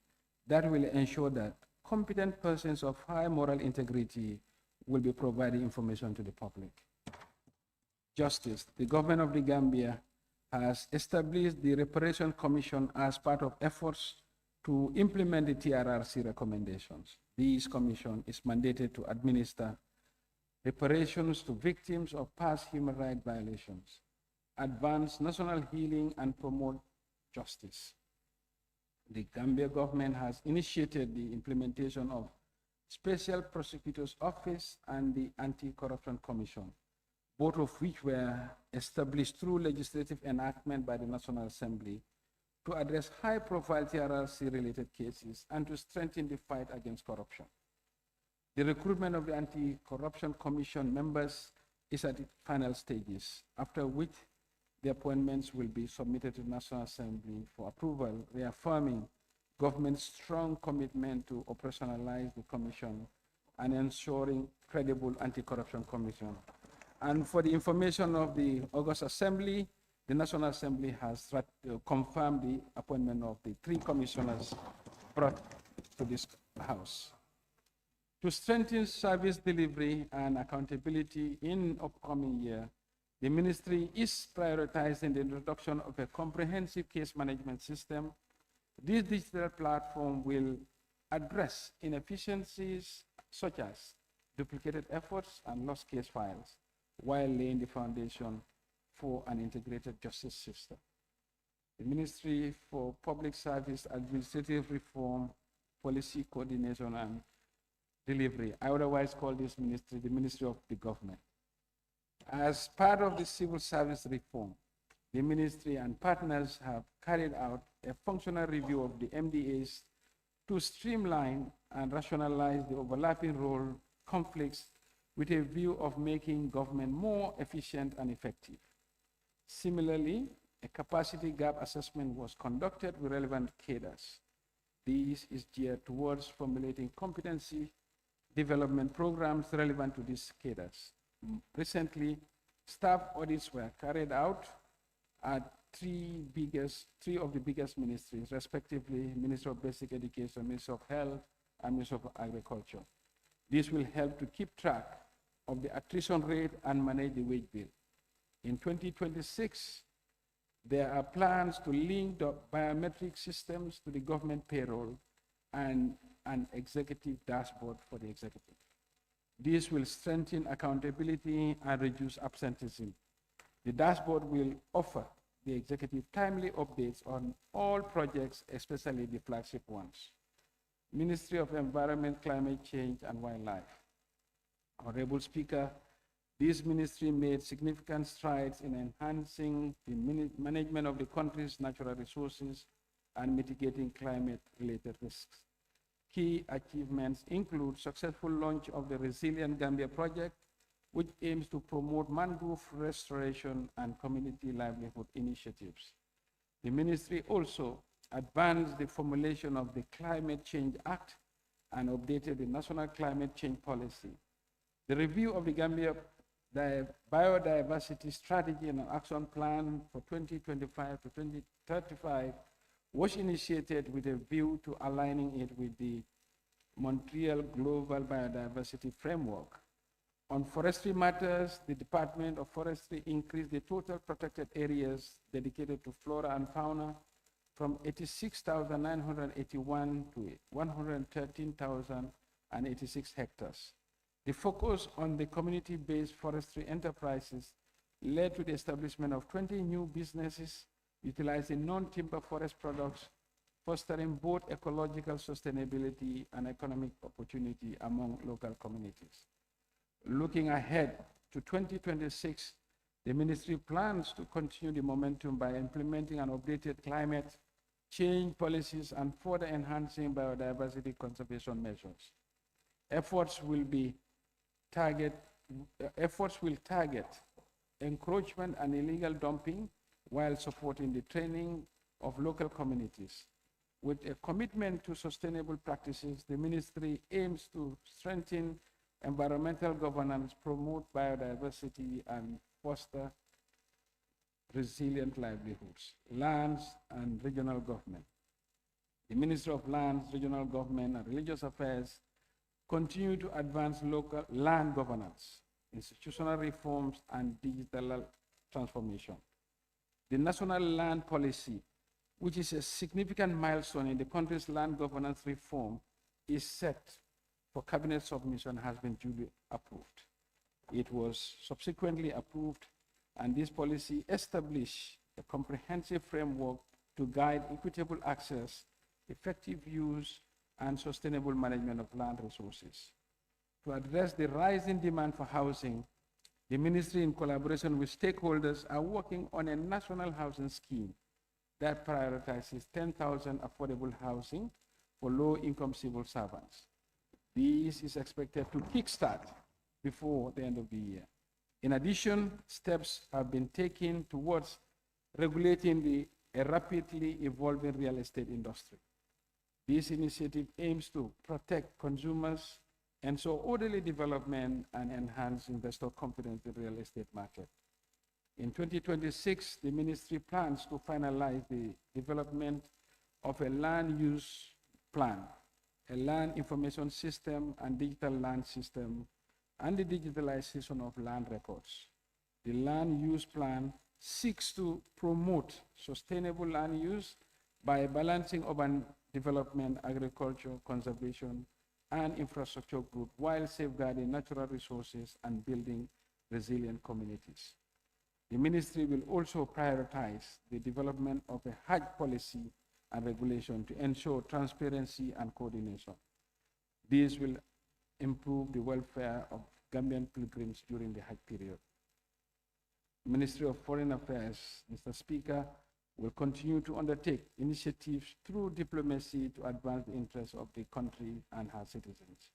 that will ensure that competent persons of high moral integrity will be providing information to the public. Justice. The government of the Gambia has established the Reparation Commission as part of efforts to implement the TRRC recommendations. This commission is mandated to administer reparations to victims of past human rights violations, advance national healing, and promote justice. The Gambia government has initiated the implementation of Special Prosecutor's Office and the Anti-Corruption Commission, both of which were established through legislative enactment by the National Assembly to address high-profile TRRC-related cases and to strengthen the fight against corruption. The recruitment of the Anti-Corruption Commission members is at the final stages, after which the appointments will be submitted to the National Assembly for approval, reaffirming government's strong commitment to operationalize the commission and ensuring credible anti-corruption commission. And for the information of the August Assembly, the National Assembly has confirmed the appointment of the 3 commissioners brought to this House. To strengthen service delivery and accountability in upcoming year, the ministry is prioritizing the introduction of a comprehensive case management system. This digital platform will address inefficiencies such as duplicated efforts and lost case files, while laying the foundation for an integrated justice system. The Ministry for Public Service Administrative Reform, Policy Coordination and Delivery, I otherwise call this ministry the Ministry of the Government. As part of the civil service reform, the ministry and partners have carried out a functional review of the MDAs to streamline and rationalize the overlapping role conflicts with a view of making government more efficient and effective. Similarly, a capacity gap assessment was conducted with relevant cadres. This is geared towards formulating competency development programs relevant to these cadres. Recently, staff audits were carried out at three of the biggest ministries, respectively, Ministry of Basic Education, Ministry of Health, and Ministry of Agriculture. This will help to keep track of the attrition rate and manage the wage bill. In 2026, there are plans to link the biometric systems to the government payroll and an executive dashboard for the executive. This will strengthen accountability and reduce absenteeism. The dashboard will offer the executive timely updates on all projects, especially the flagship ones. Ministry of Environment, Climate Change, and Wildlife. Honorable Speaker, this ministry made significant strides in enhancing the management of the country's natural resources and mitigating climate-related risks. Key achievements include successful launch of the Resilient Gambia project, which aims to promote mangrove restoration and community livelihood initiatives. The ministry also advanced the formulation of the Climate Change Act and updated the National Climate Change Policy. The review of the Gambia Biodiversity Strategy and Action Plan for 2025 to 2035 was initiated with a view to aligning it with the Montreal Global Biodiversity Framework. On forestry matters, the Department of Forestry increased the total protected areas dedicated to flora and fauna from 86,981 to 113,086 hectares. The focus on the community-based forestry enterprises led to the establishment of 20 new businesses utilizing non-timber forest products, fostering both ecological sustainability and economic opportunity among local communities. Looking ahead to 2026, the ministry plans to continue the momentum by implementing an updated climate change policies and further enhancing biodiversity conservation measures. Efforts will target encroachment and illegal dumping while supporting the training of local communities. With a commitment to sustainable practices, the ministry aims to strengthen environmental governance, promote biodiversity, and foster resilient livelihoods. Lands and regional government. The Ministry of Lands, Regional Government, and Religious Affairs continue to advance local land governance, institutional reforms, and digital transformation. The National Land Policy, which is a significant milestone in the country's land governance reform, is set for cabinet submission, has been duly approved. It was subsequently approved, and this policy established a comprehensive framework to guide equitable access, effective use, and sustainable management of land resources. To address the rising demand for housing, the ministry, in collaboration with stakeholders, are working on a national housing scheme that prioritizes 10,000 affordable housing for low-income civil servants. This is expected to kickstart before the end of the year. In addition, steps have been taken towards regulating a rapidly evolving real estate industry. This initiative aims to protect consumers, ensure orderly development, and enhance investor confidence in the real estate market. In 2026, the ministry plans to finalize the development of a land use plan, a land information system and digital land system, and the digitalization of land records. The land use plan seeks to promote sustainable land use by balancing urban development, agriculture, conservation, and infrastructure growth while safeguarding natural resources and building resilient communities. The ministry will also prioritize the development of a Hajj policy and regulation to ensure transparency and coordination. This will improve the welfare of Gambian pilgrims during the Hajj period. Ministry of Foreign Affairs, Mr. Speaker, will continue to undertake initiatives through diplomacy to advance the interests of the country and her citizens.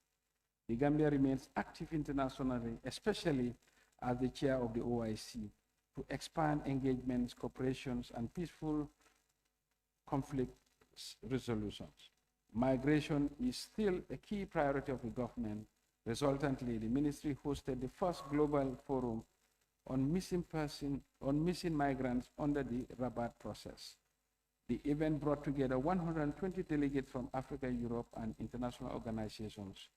The Gambia remains active internationally, especially as the chair of the OIC, to expand engagements, cooperations, and peaceful conflict resolutions. Migration is still a key priority of the government. Resultantly, the ministry hosted the first global forum on missing migrants under the Rabat process. The event brought together 120 delegates from Africa, Europe, and international organizations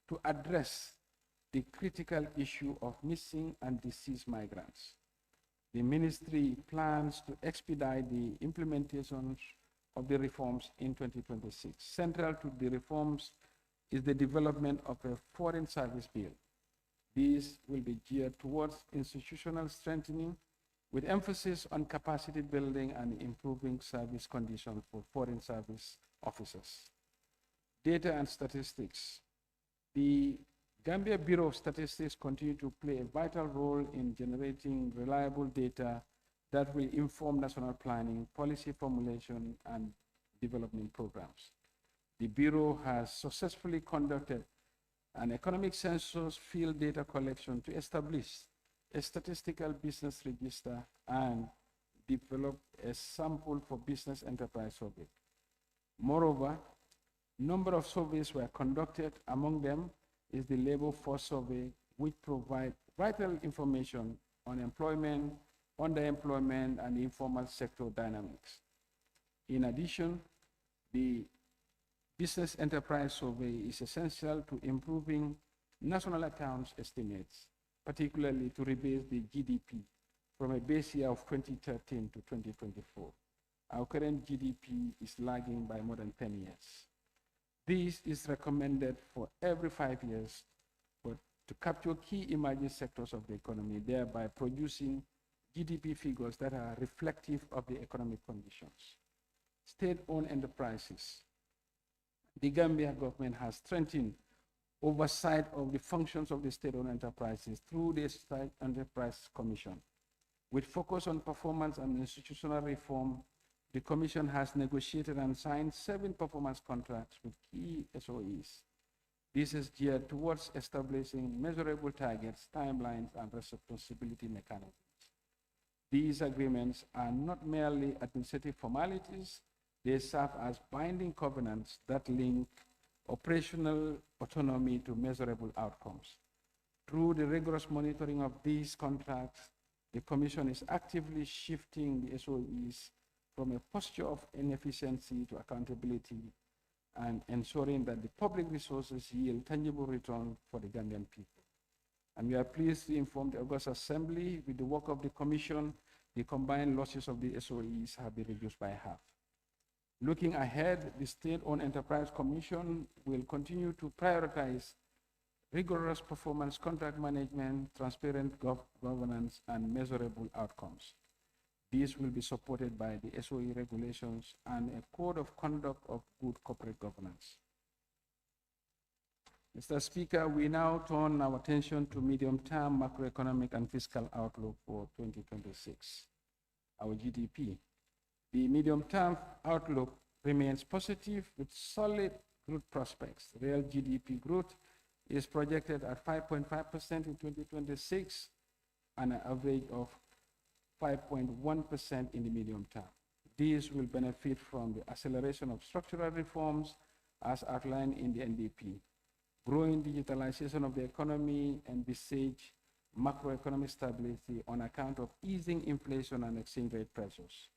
to address the critical issue of missing and deceased migrants. The ministry plans to expedite the implementation of the reforms in 2026. Central to the reforms is the development of a foreign service bill. These will be geared towards institutional strengthening with emphasis on capacity building and improving service conditions for foreign service officers. Data and statistics. The Gambia Bureau of Statistics continue to play a vital role in generating reliable data that will inform national planning, policy formulation, and development programs. The Bureau has successfully conducted an economic census field data collection to establish a statistical business register and develop a sample for business enterprise survey. Moreover, number of surveys were conducted. Among them is the labor force survey, which provides vital information on employment, underemployment, and informal sector dynamics. In addition, the business enterprise survey is essential to improving national accounts estimates, particularly to rebase the GDP from a base year of 2013 to 2024. Our current GDP is lagging by more than 10 years. This is recommended for every 5 years, but to capture key emerging sectors of the economy, thereby producing GDP figures that are reflective of the economic conditions. State-owned enterprises. The Gambia government has strengthened oversight of the functions of the state-owned enterprises through the State Enterprise Commission. With focus on performance and institutional reform, the Commission has negotiated and signed 7 performance contracts with key SOEs. This is geared towards establishing measurable targets, timelines, and responsibility mechanisms. These agreements are not merely administrative formalities, they serve as binding covenants that link operational autonomy to measurable outcomes. Through the rigorous monitoring of these contracts, the Commission is actively shifting the SOEs from a posture of inefficiency to accountability and ensuring that the public resources yield tangible return for the Gambian people. And we are pleased to inform the August Assembly, with the work of the Commission, the combined losses of the SOEs have been reduced by half. Looking ahead, the State-Owned Enterprise Commission will continue to prioritize rigorous performance contract management, transparent governance, and measurable outcomes. These will be supported by the SOE regulations and a code of conduct of good corporate governance. Mr. Speaker, we now turn our attention to medium-term macroeconomic and fiscal outlook for 2026, our GDP. The medium-term outlook remains positive with solid growth prospects. Real GDP growth is projected at 5.5% in 2026 and an average of 5.1% in the medium term. These will benefit from the acceleration of structural reforms as outlined in the NDP, growing digitalization of the economy, and envisage macroeconomic stability on account of easing inflation and exchange rate pressures.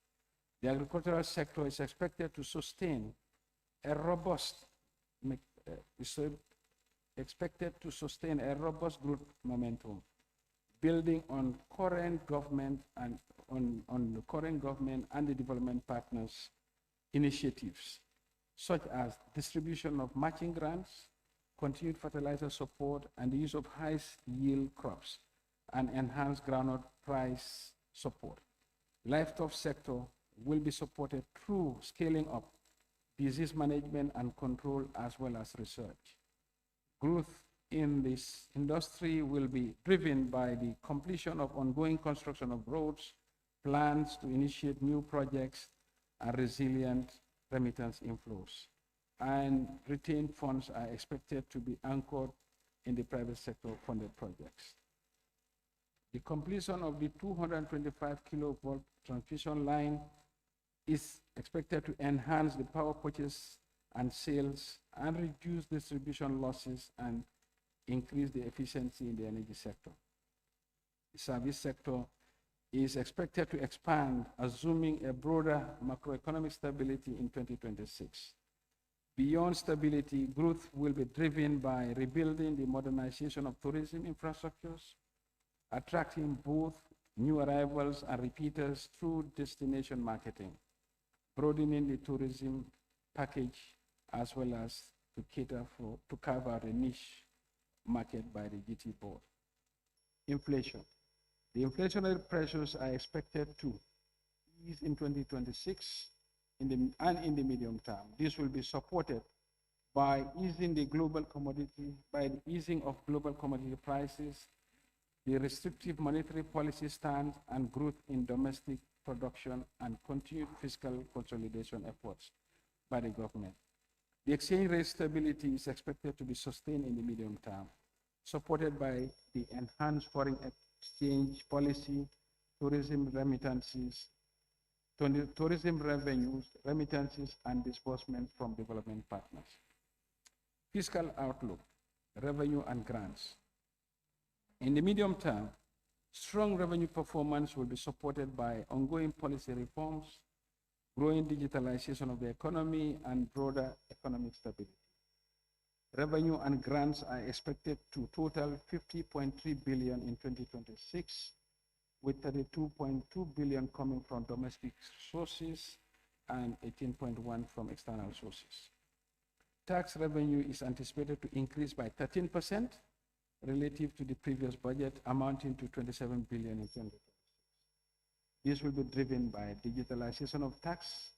The agricultural sector is expected to sustain a robust growth momentum, building on current government and on the current government and the development partners' initiatives, such as distribution of matching grants, continued fertilizer support, and the use of high-yield crops, and enhanced groundnut price support. Livestock sector will be supported through scaling up disease management and control as well as research. Growth in this industry will be driven by the completion of ongoing construction of roads, plans to initiate new projects, and resilient remittance inflows. And retained funds are expected to be anchored in the private sector funded projects. The completion of the 225 kilovolt transmission line is expected to enhance the power purchase and sales and reduce distribution losses and increase the efficiency in the energy sector. The service sector is expected to expand, assuming a broader macroeconomic stability in 2026. Beyond stability, growth will be driven by rebuilding the modernization of tourism infrastructures, attracting both new arrivals and repeaters through destination marketing, broadening the tourism package, as well as to cover the niche market by the GT board. Inflation. The inflationary pressures are expected to ease in 2026 and in the medium term. This will be supported by the easing of global commodity prices, the restrictive monetary policy stance, and growth in domestic production and continued fiscal consolidation efforts by the government. The exchange rate stability is expected to be sustained in the medium term, supported by the enhanced foreign exchange policy, tourism remittances, tourism revenues, remittances, and disbursements from development partners. Fiscal outlook, revenue and grants. In the medium term, strong revenue performance will be supported by ongoing policy reforms, growing digitalization of the economy, and broader economic stability. Revenue and grants are expected to total 50.3 billion in 2026, with 32.2 billion coming from domestic sources and 18.1 from external sources. Tax revenue is anticipated to increase by 13% relative to the previous budget, amounting to 27 billion in 2026. This will be driven by digitalization of tax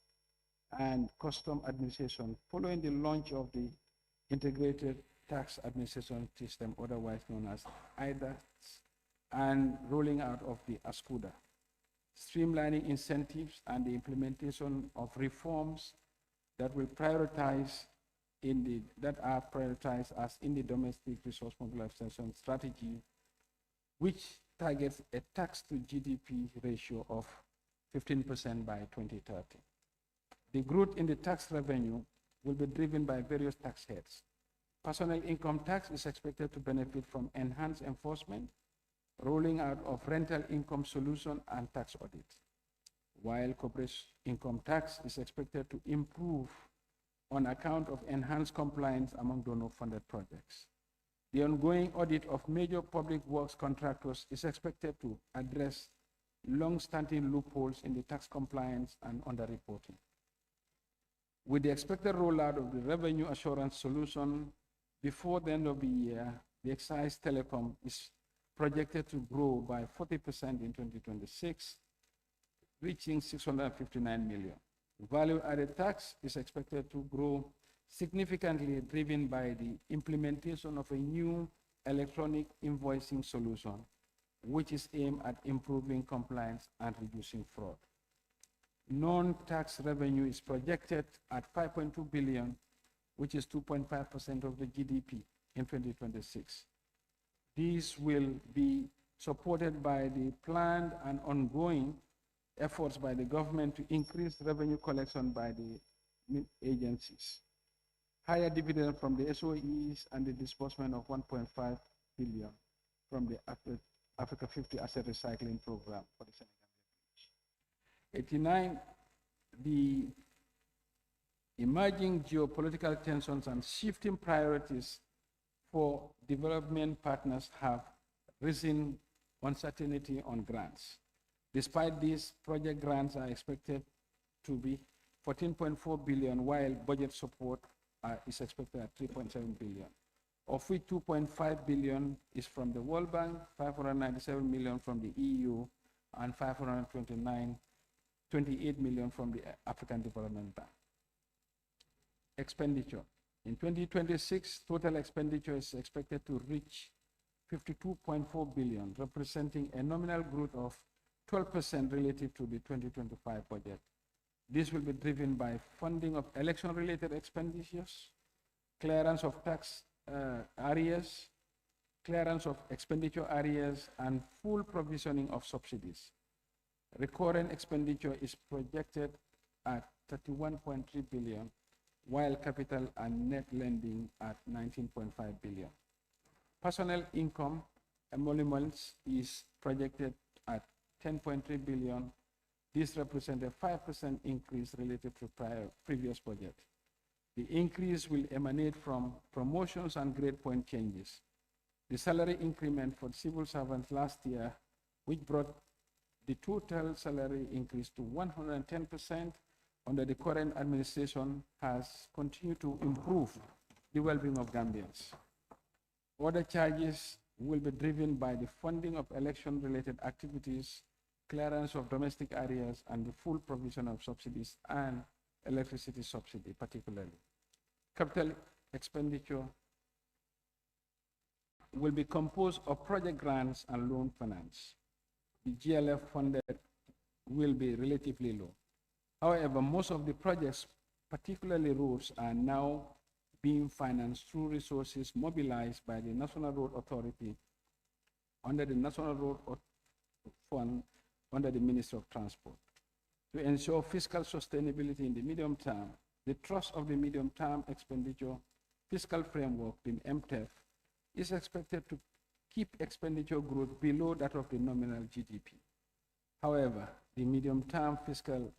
and custom administration following the launch of the Integrated Tax Administration System, otherwise known as ITAS, and rolling out of the ASCUDA, streamlining incentives and the implementation of reforms that will prioritize that are prioritized as in the domestic resource mobilization strategy, which targets a tax to GDP ratio of 15% by 2030. The growth in the tax revenue will be driven by various tax heads. Personal income tax is expected to benefit from enhanced enforcement, rolling out of rental income solution and tax audits, while corporate income tax is expected to improve on account of enhanced compliance among donor-funded projects. The ongoing audit of major public works contractors is expected to address long-standing loopholes in the tax compliance and underreporting. With the expected rollout of the revenue assurance solution before the end of the year, the excise telecom is projected to grow by 40% in 2026, reaching 659 million. Value-added tax is expected to grow significantly, driven by the implementation of a new electronic invoicing solution, which is aimed at improving compliance and reducing fraud. Non-tax revenue is projected at 5.2 billion, which is 2.5% of the GDP in 2026. These will be supported by the planned and ongoing efforts by the government to increase revenue collection by the agencies. Higher dividend from the SOEs and the disbursement of 1.5 billion from the Africa 50 Asset Recycling Program for the Senegal. 89, the emerging geopolitical tensions and shifting priorities for development partners have risen uncertainty on grants. Despite this, project grants are expected to be 14.4 billion, while budget support is expected at 3.7 billion, of which 2.5 billion is from the World Bank, 597 million from the EU, and 528 million from the African Development Bank. Expenditure. In 2026, total expenditure is expected to reach 52.4 billion, representing a nominal growth of 12% relative to the 2025 budget. This will be driven by funding of election-related expenditures, clearance of tax areas, clearance of expenditure areas, and full provisioning of subsidies. Recurrent expenditure is projected at 31.3 billion, while capital and net lending at 19.5 billion. Personal income emoluments is projected at 10.3 billion. This represents a 5% increase relative to previous budget. The increase will emanate from promotions and grade point changes. The salary increment for civil servants last year, which brought the total salary increase to 110% under the current administration, has continued to improve the well-being of Gambians. Other charges will be driven by the funding of election-related activities, clearance of domestic areas, and the full provision of subsidies and electricity subsidy particularly. Capital expenditure will be composed of project grants and loan finance. The GLF funded will be relatively low. However, most of the projects, particularly roads, are now being financed through resources mobilized by the National Road Authority under the National Road Fund under the Ministry of Transport. To ensure fiscal sustainability in the medium term, the Trust of the Medium Term Expenditure Fiscal Framework, the MTEF, is expected to keep expenditure growth below that of the nominal GDP. However, the medium-term fiscal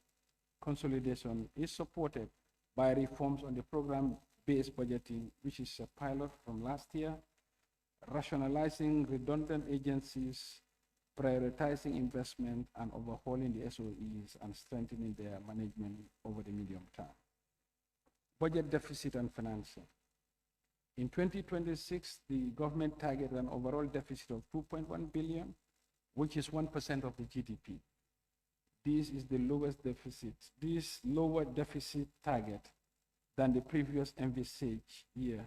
consolidation is supported by reforms on the program based budgeting, which is a pilot from last year, rationalizing redundant agencies, prioritizing investment, and overhauling the SOEs and strengthening their management over the medium term. Budget deficit and financing. In 2026, the government targeted an overall deficit of 2.1 billion, which is 1% of the GDP. This is the lowest deficit. This lower deficit target than the previous envisaged year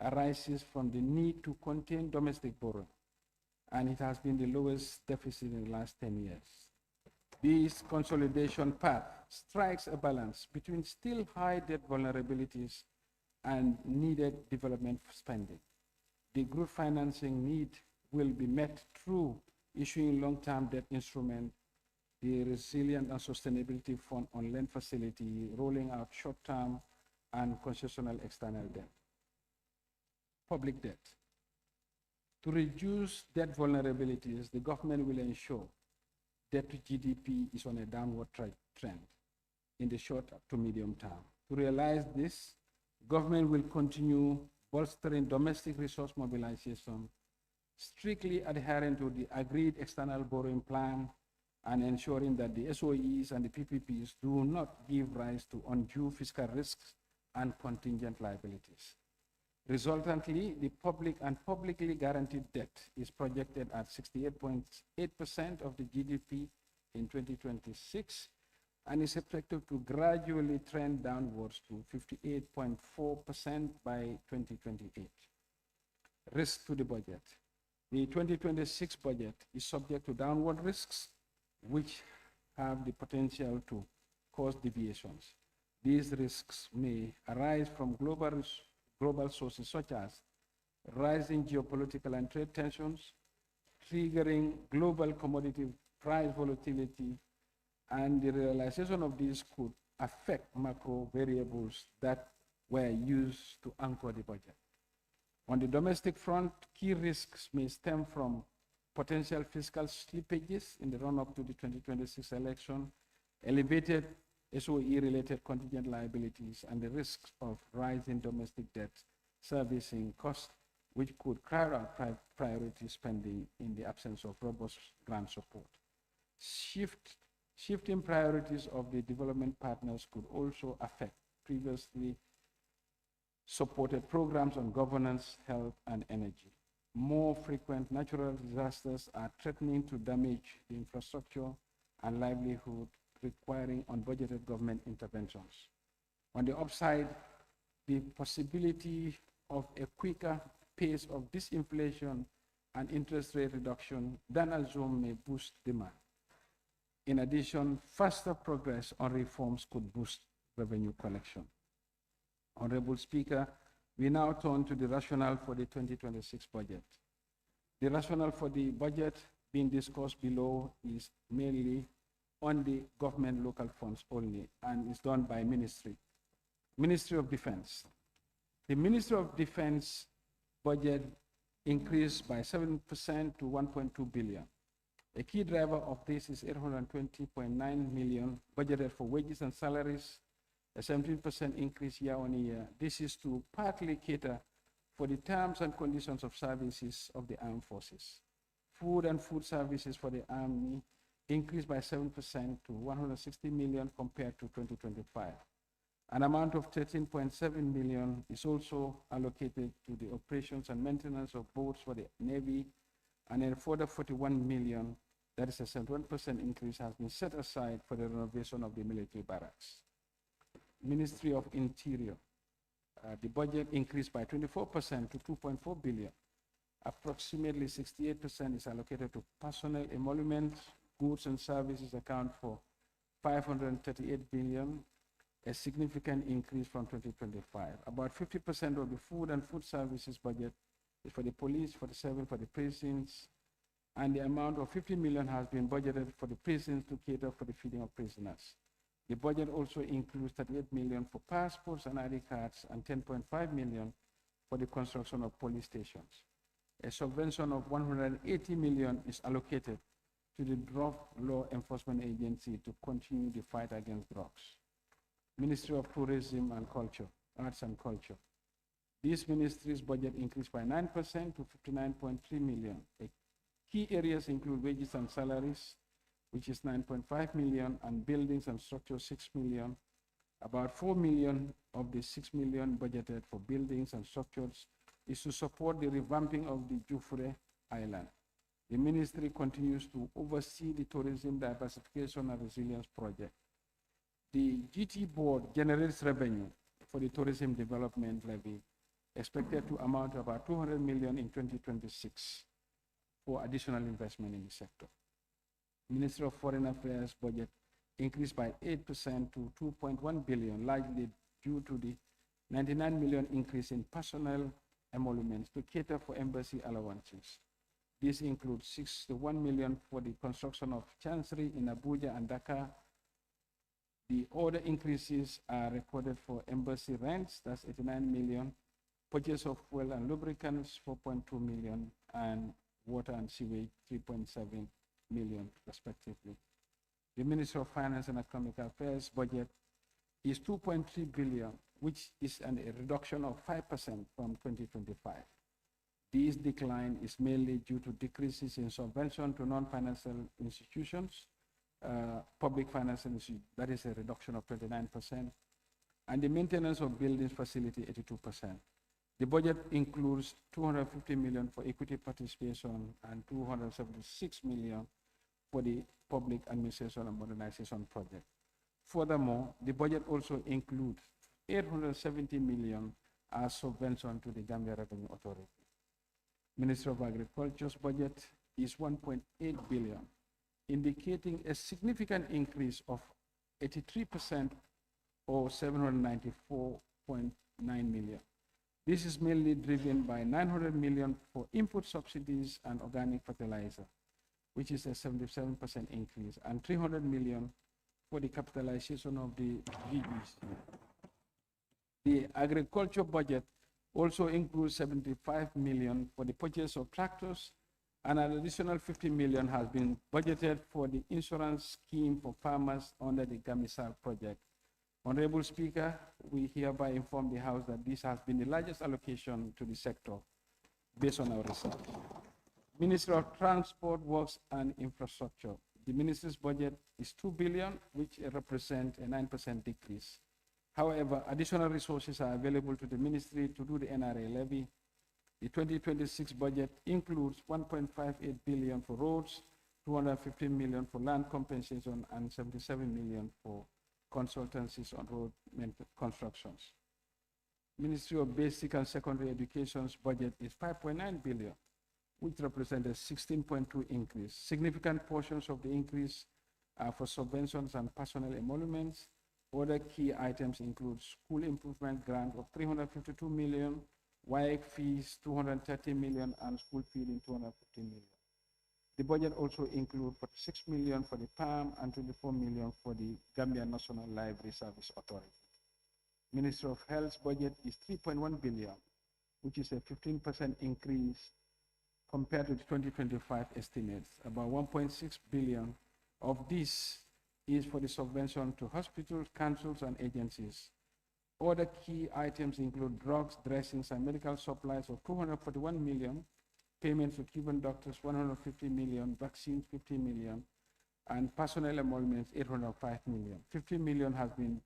arises from the need to contain domestic borrowing, and it has been the lowest deficit in the last 10 years. This consolidation path strikes a balance between still high debt vulnerabilities and needed development spending. The group financing need will be met through issuing long-term debt instruments, the Resilient and Sustainability Fund on Land Facility, rolling out short-term and concessional external debt. Public debt. To reduce debt vulnerabilities, the government will ensure debt to GDP is on a downward trend in the short to medium term. To realize this, government will continue bolstering domestic resource mobilization, strictly adhering to the agreed external borrowing plan, and ensuring that the SOEs and the PPPs do not give rise to undue fiscal risks and contingent liabilities. Resultantly, the public and publicly guaranteed debt is projected at 68.8% of the GDP in 2026 and is expected to gradually trend downwards to 58.4% by 2028. Risk to the budget. The 2026 budget is subject to downward risks, which have the potential to cause deviations. These risks may arise from global sources such as rising geopolitical and trade tensions, triggering global commodity price volatility, and the realization of these could affect macro variables that were used to anchor the budget. On the domestic front, key risks may stem from potential fiscal slippages in the run-up to the 2026 election, elevated SOE-related contingent liabilities, and the risks of rising domestic debt servicing costs, which could crowd out priority spending in the absence of robust grant support. Shifting priorities of the development partners could also affect previously supported programs on governance, health, and energy. More frequent natural disasters are threatening to damage the infrastructure and livelihood, requiring unbudgeted government interventions. On the upside, the possibility of a quicker pace of disinflation and interest rate reduction than assumed may boost demand. In addition, faster progress on reforms could boost revenue collection. Honorable Speaker, we now turn to the rationale for the 2026 budget. The rationale for the budget being discussed below is mainly on the government local funds only and is done by ministry. Ministry of Defense. The Ministry of Defense budget increased by 7% to 1.2 billion. A key driver of this is 820.9 million budgeted for wages and salaries, a 17% increase year on year. This is to partly cater for the terms and conditions of services of the armed forces. Food and food services for the Army increased by 7% to 160 million compared to 2025. An amount of 13.7 million is also allocated to the operations and maintenance of boats for the Navy, and a further 41 million, that is a 71% increase, has been set aside for the renovation of the military barracks. Ministry of Interior. The budget increased by 24% to 2.4 billion. Approximately 68% is allocated to personnel emoluments. Goods and services account for 538 billion, a significant increase from 2025. About 50% of the food and food services budget is for the police, 47 for the prisons, and the amount of 50 million has been budgeted for the prisons to cater for the feeding of prisoners. The budget also includes 38 million for passports and ID cards and 10.5 million for the construction of police stations. A subvention of 180 million is allocated to the Drug Law Enforcement Agency to continue the fight against drugs. Ministry of Tourism and Culture, Arts and Culture. This ministry's budget increased by 9% to 59.3 million. Key areas include wages and salaries, which is 9.5 million, and buildings and structures, 6 million. About 4 million of the 6 million budgeted for buildings and structures is to support the revamping of the Jufure Island. The ministry continues to oversee the tourism diversification and resilience project. The GT board generates revenue for the tourism development levy, expected to amount to about 200 million in 2026 for additional investment in the sector. Ministry of Foreign Affairs budget increased by 8% to 2.1 billion, largely due to the 99 million increase in personnel emoluments to cater for embassy allowances. This includes 61 million for the construction of Chancery in Abuja and Dhaka. The other increases are recorded for embassy rents, that's 89 million, purchase of fuel and lubricants, 4.2 million, and water and sewage, 3.7 million, respectively. The Ministry of Finance and Economic Affairs budget is 2.3 billion, which is a reduction of 5% from 2025. This decline is mainly due to decreases in subvention to non-financial institutions, public financial institutions, that is a reduction of 29%, and the maintenance of buildings facility, 82%. The budget includes 250 million for equity participation and 276 million for the public administration and modernization project. Furthermore, the budget also includes 870 million as subvention to the Gambia Revenue Authority. Ministry of Agriculture's budget is 1.8 billion, indicating a significant increase of 83% or 794.9 million. This is mainly driven by 900 million for input subsidies and organic fertilizer, which is a 77% increase, and 300 million for the capitalization of the GGs. The agriculture budget also includes 75 million for the purchase of tractors, and an additional 50 million has been budgeted for the insurance scheme for farmers under the Gamisal project. Honorable Speaker, we hereby inform the House that this has been the largest allocation to the sector based on our research. Ministry of Transport, Works and Infrastructure. The ministry's budget is 2 billion, which represents a 9% decrease. However, additional resources are available to the ministry to do the NRA levy. The 2026 budget includes 1.58 billion for roads, 215 million for land compensation, and 77 million for consultancies on road constructions. Ministry of Basic and Secondary Education's budget is 5.9 billion, which represents a 16.2 increase. Significant portions of the increase are for subventions and personnel emoluments. Other key items include school improvement grant of 352 million, WIAC fees 230 million, and school feeding 250 million. The budget also includes 46 million for the PAM and 24 million for the Gambia National Library Service Authority. Ministry of Health's budget is 3.1 billion, which is a 15% increase compared to the 2025 estimates. About 1.6 billion of this is for the subvention to hospitals, councils, and agencies. Other key items include drugs, dressings, and medical supplies of 241 million, payments to Cuban doctors 150 million, vaccines 50 million, and personnel emoluments 805 million. 50 million has been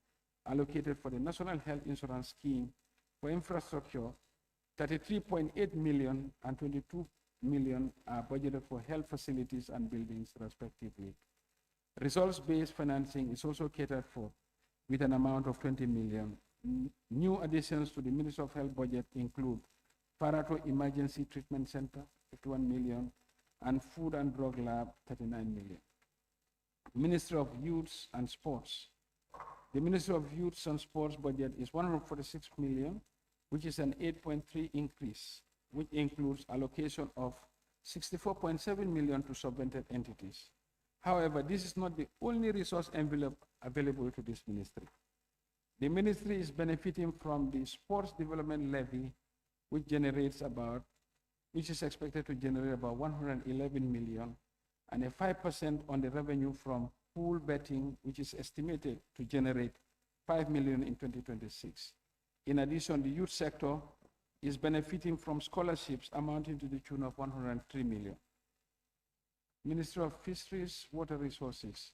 allocated for the National Health Insurance Scheme. For infrastructure, 33.8 million and 22 million are budgeted for health facilities and buildings, respectively. Results-based financing is also catered for with an amount of 20 million. New additions to the Ministry of Health budget include Parato Emergency Treatment Center, 51 million, and Food and Drug Lab, 39 million. Ministry of Youth and Sports. The Ministry of Youth and Sports budget is 146 million, which is an 8.3 increase, which includes allocation of 64.7 million to subvented entities. However, this is not the only resource envelope available to this ministry. The ministry is benefiting from the sports development levy, which is expected to generate about 111 million, and a 5% on the revenue from pool betting, which is estimated to generate 5 million in 2026. In addition, the youth sector is benefiting from scholarships amounting to the tune of 103 million. Ministry of Fisheries, Water Resources.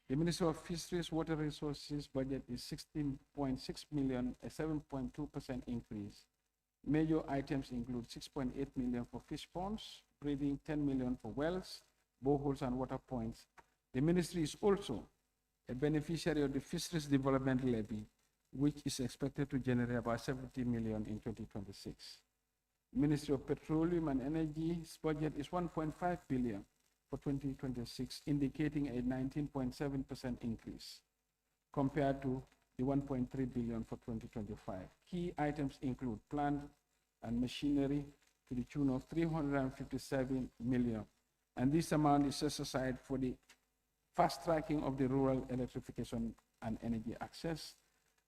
The Ministry of Fisheries, Water Resources budget is 16.6 million, a 7.2% increase. Major items include 6.8 million for fish ponds, breeding 10 million for wells, boreholes and water points. The ministry is also a beneficiary of the Fisheries Development Levy, which is expected to generate about 70 million in 2026. Ministry of Petroleum and Energy's budget is 1.5 billion for 2026, indicating a 19.7% increase compared to the 1.3 billion for 2025. Key items include plant and machinery to the tune of 357 million. And this amount is set aside for the fast tracking of the rural electrification and energy access,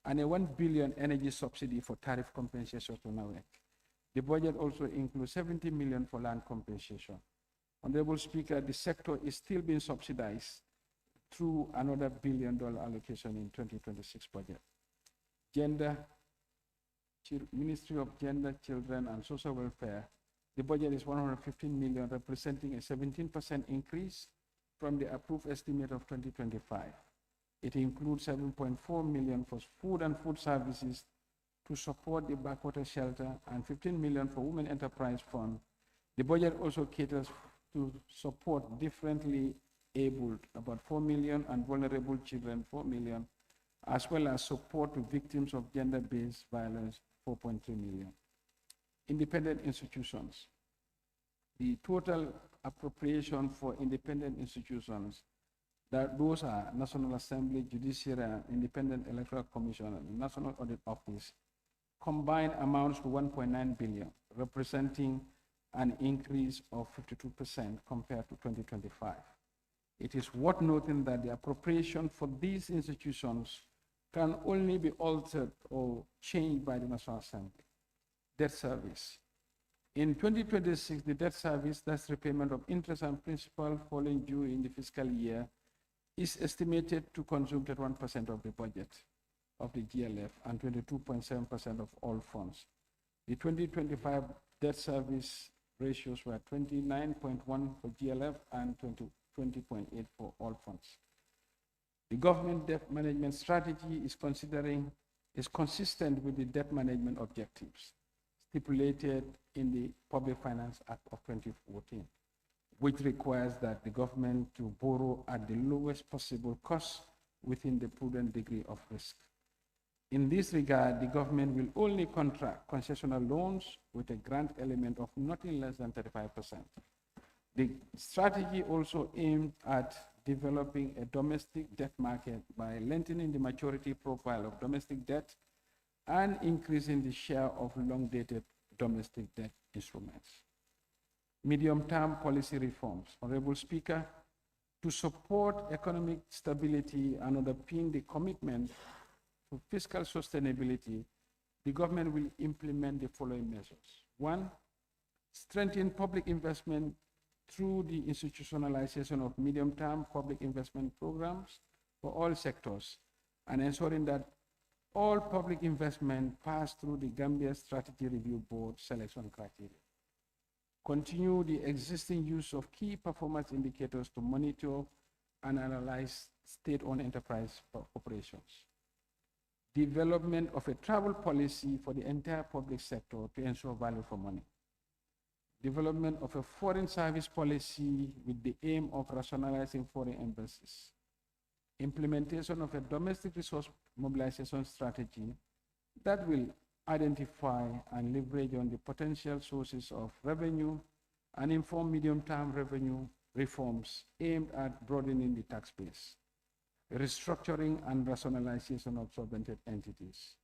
and a 1 billion energy subsidy for tariff compensation to NAWEC. The budget also includes 70 million for land compensation. Honorable Speaker, the sector is still being subsidized through another $1 billion allocation in 2026 budget. Ministry of Gender, Children and Social Welfare, the budget is 115 million, representing a 17% increase from the approved estimate of 2025. It includes 7.4 million for food and food services to support the backwater shelter and 15 million for Women Enterprise Fund. The budget also caters to support differently abled, about 4 million, and vulnerable children, 4 million, as well as support to victims of gender-based violence, 4.3 million. Independent institutions. The total appropriation for independent institutions, those are National Assembly, Judiciary, Independent Electoral Commission, and National Audit Office, combined amounts to 1.9 billion, representing an increase of 52% compared to 2025. It is worth noting that the appropriation for these institutions can only be altered or changed by the National Assembly. Debt service. In 2026, the debt service, that's repayment of interest and principal falling due in the fiscal year, is estimated to consume 31% of the budget of the GLF and 22.7% of all funds. The 2025 debt service ratios were 29.1 for GLF and 20.8 for all funds. The government debt management strategy is consistent with the debt management objectives stipulated in the Public Finance Act of 2014, which requires that the government to borrow at the lowest possible cost within the prudent degree of risk. In this regard, the government will only contract concessional loans with a grant element of nothing less than 35%. The strategy also aimed at developing a domestic debt market by lengthening the maturity profile of domestic debt and increasing the share of long-dated domestic debt instruments. Medium-term policy reforms. Honorable Speaker, to support economic stability and underpin the commitment to fiscal sustainability, the government will implement the following measures. One, strengthen public investment through the institutionalization of medium-term public investment programs for all sectors and ensuring that all public investment pass through the Gambia Strategy Review Board selection criteria. Continue the existing use of key performance indicators to monitor and analyze state-owned enterprise operations. Development of a travel policy for the entire public sector to ensure value for money. Development of a foreign service policy with the aim of rationalizing foreign embassies. Implementation of a domestic resource mobilization strategy that will identify and leverage on the potential sources of revenue and inform medium-term revenue reforms aimed at broadening the tax base. Restructuring and rationalization of solvented entities.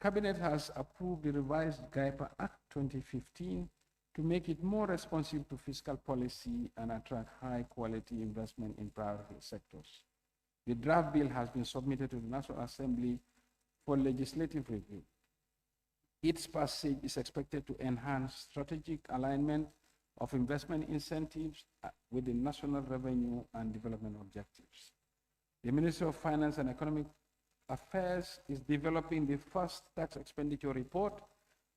Cabinet has approved the revised GAIPA Act 2015 to make it more responsive to fiscal policy and attract high-quality investment in priority sectors. The draft bill has been submitted to the National Assembly for legislative review. Its passage is expected to enhance strategic alignment of investment incentives with the national revenue and development objectives. The Ministry of Finance and Economic Affairs is developing the first tax expenditure report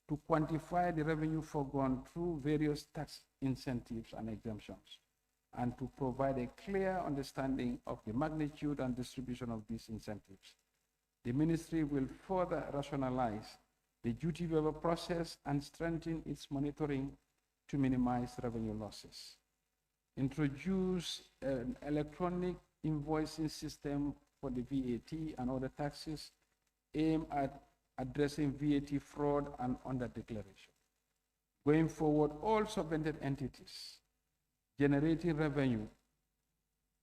to quantify the revenue foregone through various tax incentives and exemptions, and to provide a clear understanding of the magnitude and distribution of these incentives. The ministry will further rationalize the duty waiver process and strengthen its monitoring to minimize revenue losses. Introduce an electronic invoicing system for the VAT and other taxes aimed at addressing VAT fraud and under-declaration. Going forward, all subvented entities generating revenue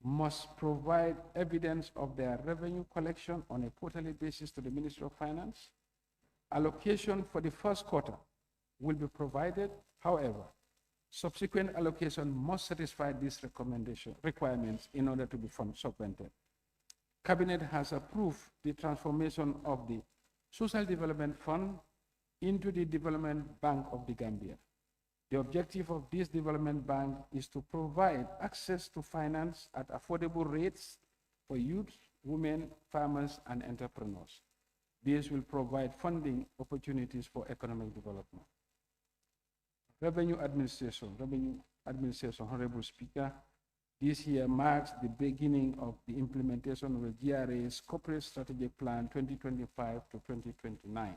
must provide evidence of their revenue collection on a quarterly basis to the Ministry of Finance. Allocation for the first quarter will be provided. However, subsequent allocation must satisfy these requirements in order to be subvented. Cabinet has approved the transformation of the Social Development Fund into the Development Bank of the Gambia. The objective of this development bank is to provide access to finance at affordable rates for youth, women, farmers, and entrepreneurs. This will provide funding opportunities for economic development. Revenue administration, Honorable Speaker. This year marks the beginning of the implementation of the GRA's Corporate Strategic Plan 2025 to 2029.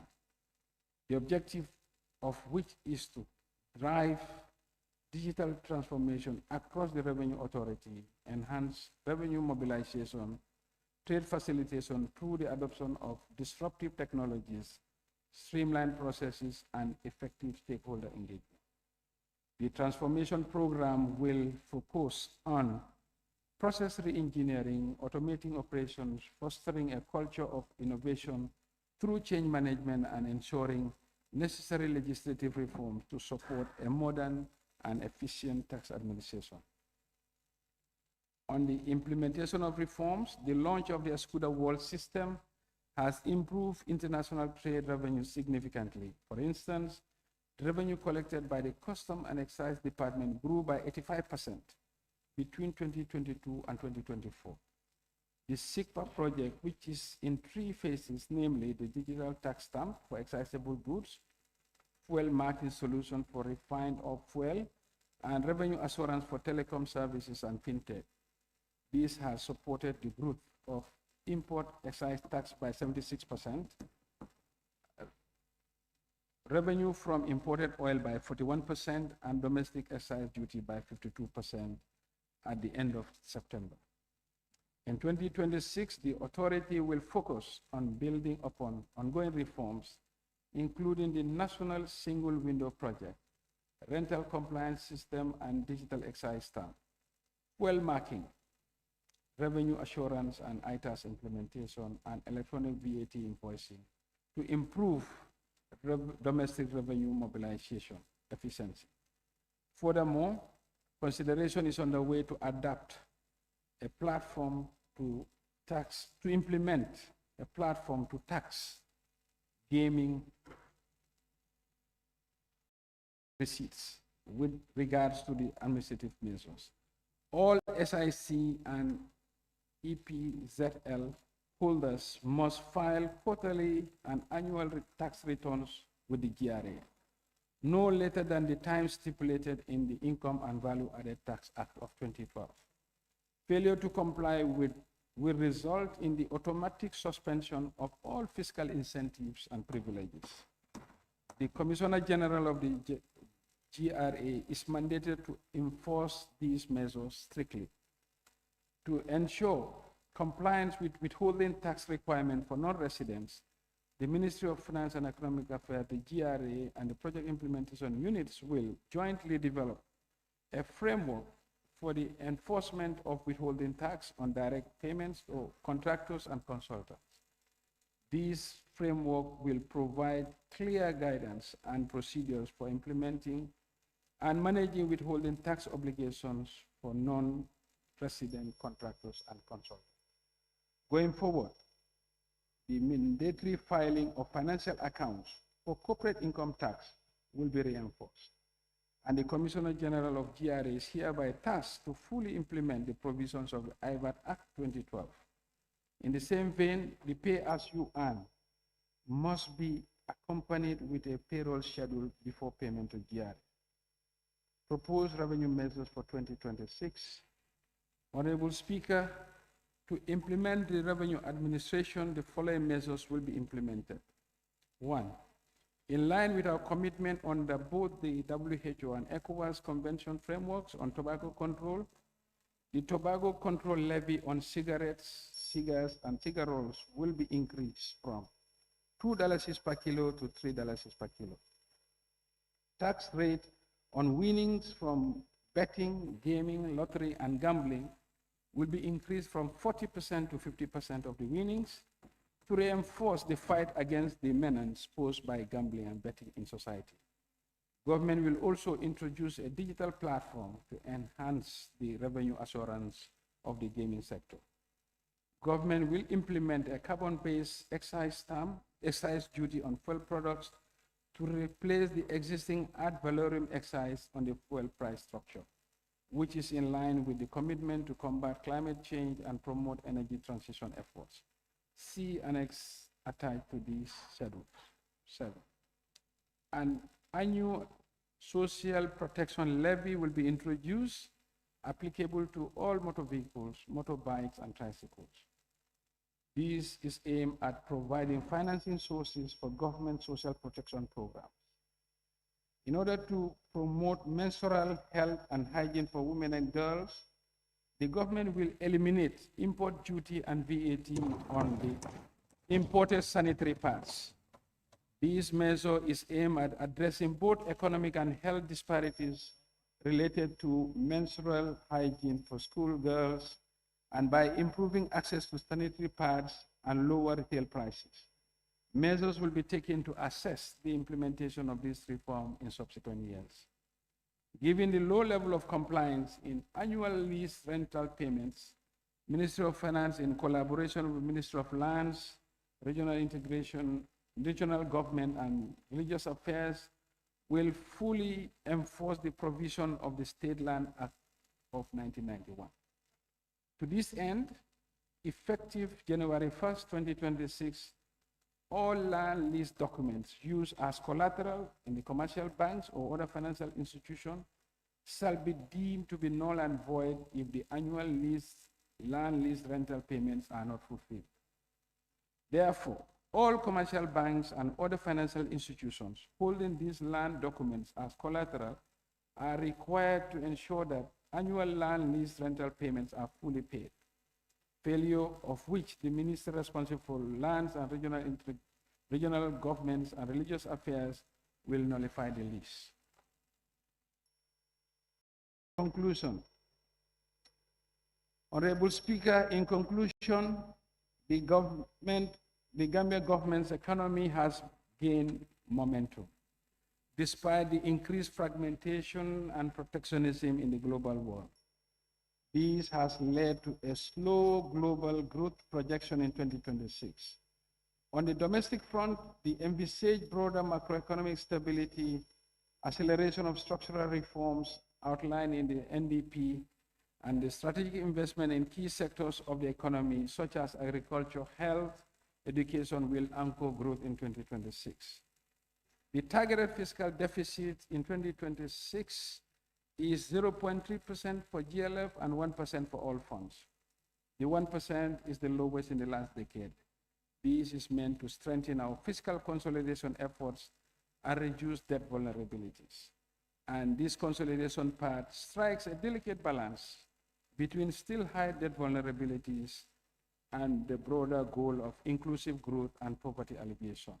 The objective of which is to drive digital transformation across the Revenue Authority, enhance revenue mobilization, trade facilitation through the adoption of disruptive technologies, streamlined processes, and effective stakeholder engagement. The transformation program will focus on process re-engineering, automating operations, fostering a culture of innovation through change management, and ensuring necessary legislative reforms to support a modern and efficient tax administration. On the implementation of reforms, the launch of the Escuda World system has improved international trade revenue significantly. For instance, the revenue collected by the Custom and Excise Department grew by 85% between 2022 and 2024. The SIGPA project, which is in 3 phases, namely the digital tax stamp for excisable goods, fuel marking solution for refined fuel, and revenue assurance for telecom services and fintech. This has supported the growth of import excise tax by 76%, revenue from imported oil by 41%, and domestic excise duty by 52% at the end of September. In 2026, the authority will focus on building upon ongoing reforms, including the National Single Window Project, rental compliance system and digital excise stamp, fuel marking, revenue assurance and ITAS implementation, and electronic VAT invoicing to improve domestic revenue mobilization efficiency. Furthermore, consideration is underway to adapt a platform to implement a platform to tax gaming receipts with regards to the administrative measures. All SIC and EPZL holders must file quarterly and annual tax returns with the GRA, no later than the time stipulated in the Income and Value Added Tax Act of 2012. Failure to comply will result in the automatic suspension of all fiscal incentives and privileges. The Commissioner General of the GRA is mandated to enforce these measures strictly. To ensure compliance with withholding tax requirement for non-residents, the Ministry of Finance and Economic Affairs, the GRA, and the project implementation units will jointly develop a framework for the enforcement of withholding tax on direct payments to contractors and consultants. This framework will provide clear guidance and procedures for implementing and managing withholding tax obligations for non-resident contractors and consultants. Going forward, the mandatory filing of financial accounts for corporate income tax will be reinforced, and the Commissioner General of GRA is hereby tasked to fully implement the provisions of the IVAT Act 2012. In the same vein, the pay-as-you-earn must be accompanied with a payroll schedule before payment to GRA. Proposed revenue measures for 2026. Honorable Speaker, to implement the revenue administration, the following measures will be implemented. 1. In line with our commitment under both the WHO and ECOWAS Convention frameworks on tobacco control, the tobacco control levy on cigarettes, cigars, and cigar rolls will be increased from $2 per kilo to $3 per kilo. Tax rate on winnings from betting, gaming, lottery, and gambling will be increased from 40% to 50% of the winnings to reinforce the fight against the menace posed by gambling and betting in society. Government will also introduce a digital platform to enhance the revenue assurance of the gaming sector. Government will implement a carbon-based excise duty on fuel products to replace the existing ad valorem excise on the fuel price structure, which is in line with the commitment to combat climate change and promote energy transition efforts. See Annex attached to this schedule. 7. An annual social protection levy will be introduced, applicable to all motor vehicles, motorbikes, and tricycles. This is aimed at providing financing sources for government social protection programs. In order to promote menstrual health and hygiene for women and girls, the government will eliminate import duty and VAT on the imported sanitary pads. This measure is aimed at addressing both economic and health disparities related to menstrual hygiene for schoolgirls and by improving access to sanitary pads and lower retail prices. Measures will be taken to assess the implementation of this reform in subsequent years. Given the low level of compliance in annual lease rental payments, Ministry of Finance, in collaboration with Ministry of Lands, Regional Integration, Regional Government, and Religious Affairs, will fully enforce the provision of the State Land Act of 1991. To this end, effective January 1st, 2026, all land lease documents used as collateral in the commercial banks or other financial institutions shall be deemed to be null and void if the annual land lease rental payments are not fulfilled. Therefore, all commercial banks and other financial institutions holding these land documents as collateral are required to ensure that annual land lease rental payments are fully paid, failure of which the minister responsible for lands and regional governments and religious affairs will nullify the lease. Conclusion. Honorable Speaker, in conclusion, the Gambia government's economy has gained momentum, despite the increased fragmentation and protectionism in the global world. This has led to a slow global growth projection in 2026. On the domestic front, the envisaged broader macroeconomic stability, acceleration of structural reforms outlined in the NDP, and the strategic investment in key sectors of the economy, such as agriculture, health, education, will anchor growth in 2026. The targeted fiscal deficit in 2026 is 0.3% for GLF and 1% for all funds. The 1% is the lowest in the last decade. This is meant to strengthen our fiscal consolidation efforts and reduce debt vulnerabilities. And this consolidation path strikes a delicate balance between still high debt vulnerabilities and the broader goal of inclusive growth and poverty alleviation.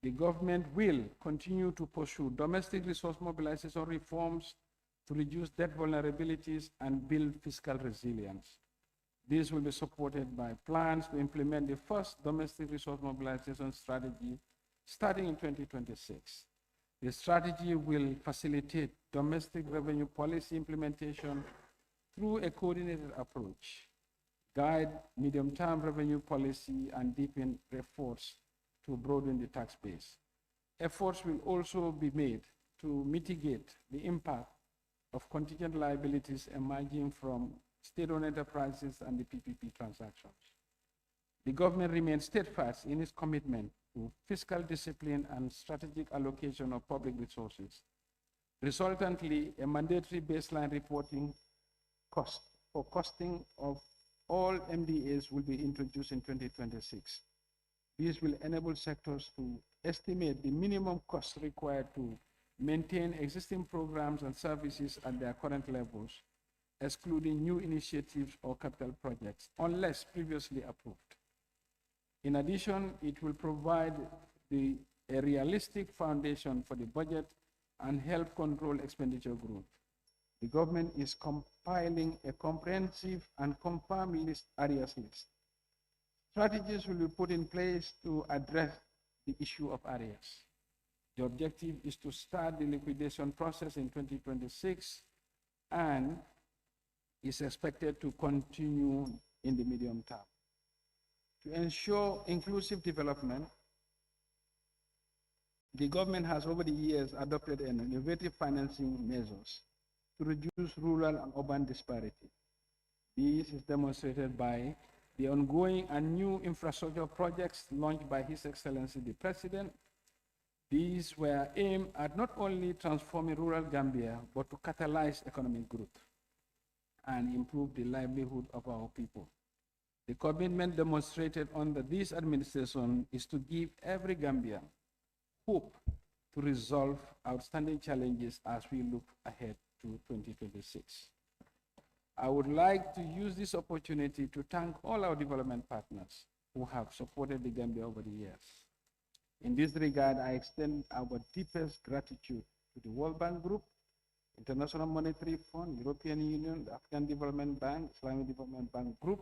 The government will continue to pursue domestic resource mobilization reforms to reduce debt vulnerabilities and build fiscal resilience. This will be supported by plans to implement the first domestic resource mobilization strategy starting in 2026. The strategy will facilitate domestic revenue policy implementation through a coordinated approach, guide medium-term revenue policy, and deepen efforts to broaden the tax base. Efforts will also be made to mitigate the impact of contingent liabilities emerging from state-owned enterprises and the PPP transactions. The government remains steadfast in its commitment to fiscal discipline and strategic allocation of public resources. Resultantly, a mandatory baseline reporting costing of all MDAs will be introduced in 2026. This will enable sectors to estimate the minimum costs required to maintain existing programs and services at their current levels, excluding new initiatives or capital projects, unless previously approved. In addition, it will provide a realistic foundation for the budget and help control expenditure growth. The government is compiling a comprehensive and confirmed areas list. Strategies will be put in place to address the issue of areas. The objective is to start the liquidation process in 2026 and is expected to continue in the medium term. To ensure inclusive development, the government has over the years adopted an innovative financing measures to reduce rural and urban disparity. This is demonstrated by the ongoing and new infrastructure projects launched by His Excellency the President. These were aimed at not only transforming rural Gambia, but to catalyze economic growth and improve the livelihood of our people. The commitment demonstrated under this administration is to give every Gambian hope to resolve outstanding challenges as we look ahead to 2026. I would like to use this opportunity to thank all our development partners who have supported the Gambia over the years. In this regard, I extend our deepest gratitude to the World Bank Group, International Monetary Fund, European Union, the African Development Bank, Islamic Development Bank Group,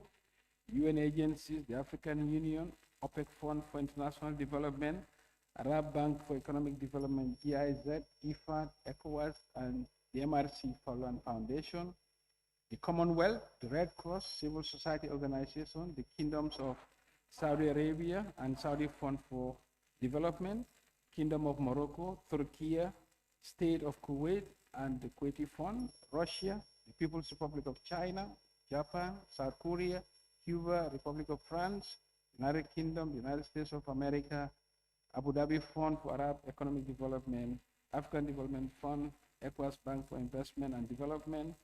UN agencies, the African Union, OPEC Fund for International Development, Arab Bank for Economic Development, GIZ, IFAD, ECOWAS, and the MRC Foundation, the Commonwealth, the Red Cross, civil society organization, the Kingdoms of Saudi Arabia and Saudi Fund for Development, Kingdom of Morocco, Turkey, State of Kuwait and the Kuwaiti Fund, Russia, the People's Republic of China, Japan, South Korea, Cuba, Republic of France, United Kingdom, United States of America, Abu Dhabi Fund for Arab Economic Development, African Development Fund, ECOWAS Bank for Investment and Development,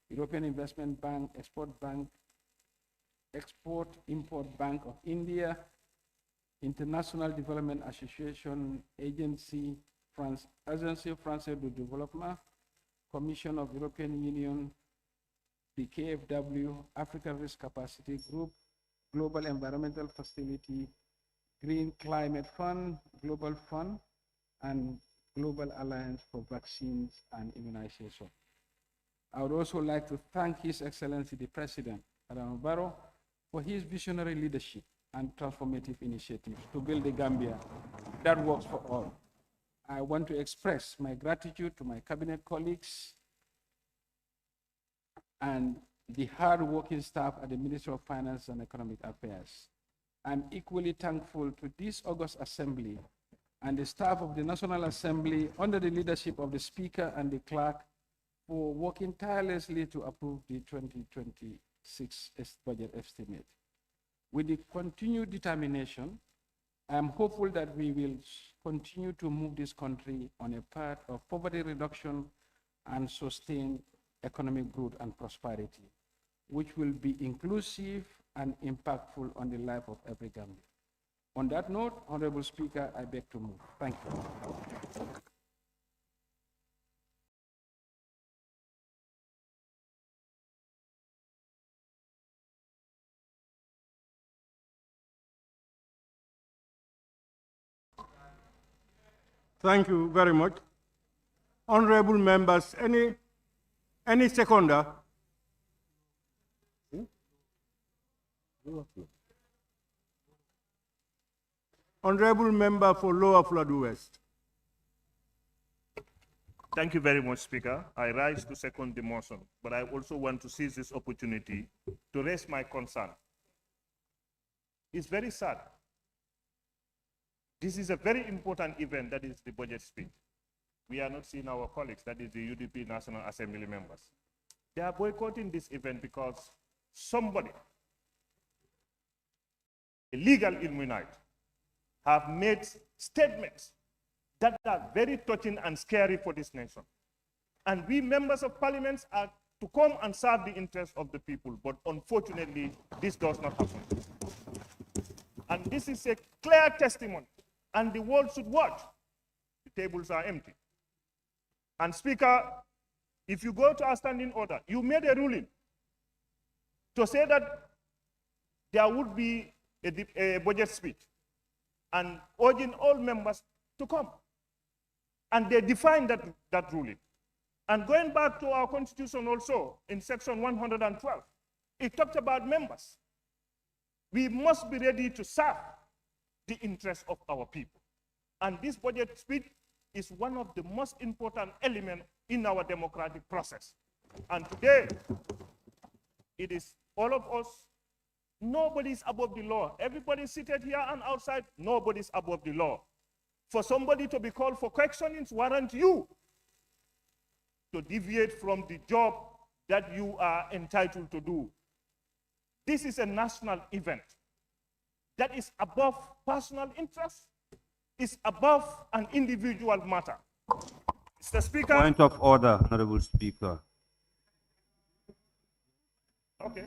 European Investment Bank, Export-Import Bank of India, International Development Association, Agence Française de Développement, Commission of European Union, the KfW, African Risk Capacity Group, Global Environmental Facility, Green Climate Fund, Global Fund, and Global Alliance for Vaccines and Immunization. I would also like to thank His Excellency the President, Adama Barrow, for his visionary leadership and transformative initiatives to build a Gambia that works for all. I want to express my gratitude to my cabinet colleagues and the hard-working staff at the Ministry of Finance and Economic Affairs. I'm equally thankful to this August Assembly and the staff of the National Assembly under the leadership of the Speaker and the Clerk for working tirelessly to approve the 2026 budget estimate. With the continued determination, I am hopeful that we will continue to move this country on a path of poverty reduction and sustained economic growth and prosperity, which will be inclusive and impactful on the life of every Gambian. On that note, Honorable Speaker, I beg to move. Thank you. Thank you very much. Honorable members, any seconder? Honorable member for Lower Flood West. Thank you very much, Speaker. I rise to second the motion, but I also want to seize this opportunity to raise my concern. It's very sad. This is a very important event, that is the budget speech. We are not seeing our colleagues, that is the UDP National Assembly members. They are boycotting this event because somebody legal immunity, have made statements that are very touching and scary for this nation. And we members of parliament are to come and serve the interests of the people, but unfortunately, this does not happen. And this is a clear testimony, and the world should watch. The tables are empty. And Speaker, if you go to our standing order, you made a ruling to say that there would be a budget speech and urging all members to come. And they defined that ruling. And going back to our constitution also, in section 112, it talked about members. We must be ready to serve the interests of our people. And this budget speech is one of the most important elements in our democratic process. And today, it is all of us. Nobody is above the law. Everybody seated here and outside, nobody is above the law. For somebody to be called for questioning warrant you to deviate from the job that you are entitled to do. This is a national event that is above personal interest, is above an individual matter. Mr. Speaker. Point of order, Honorable Speaker. Okay.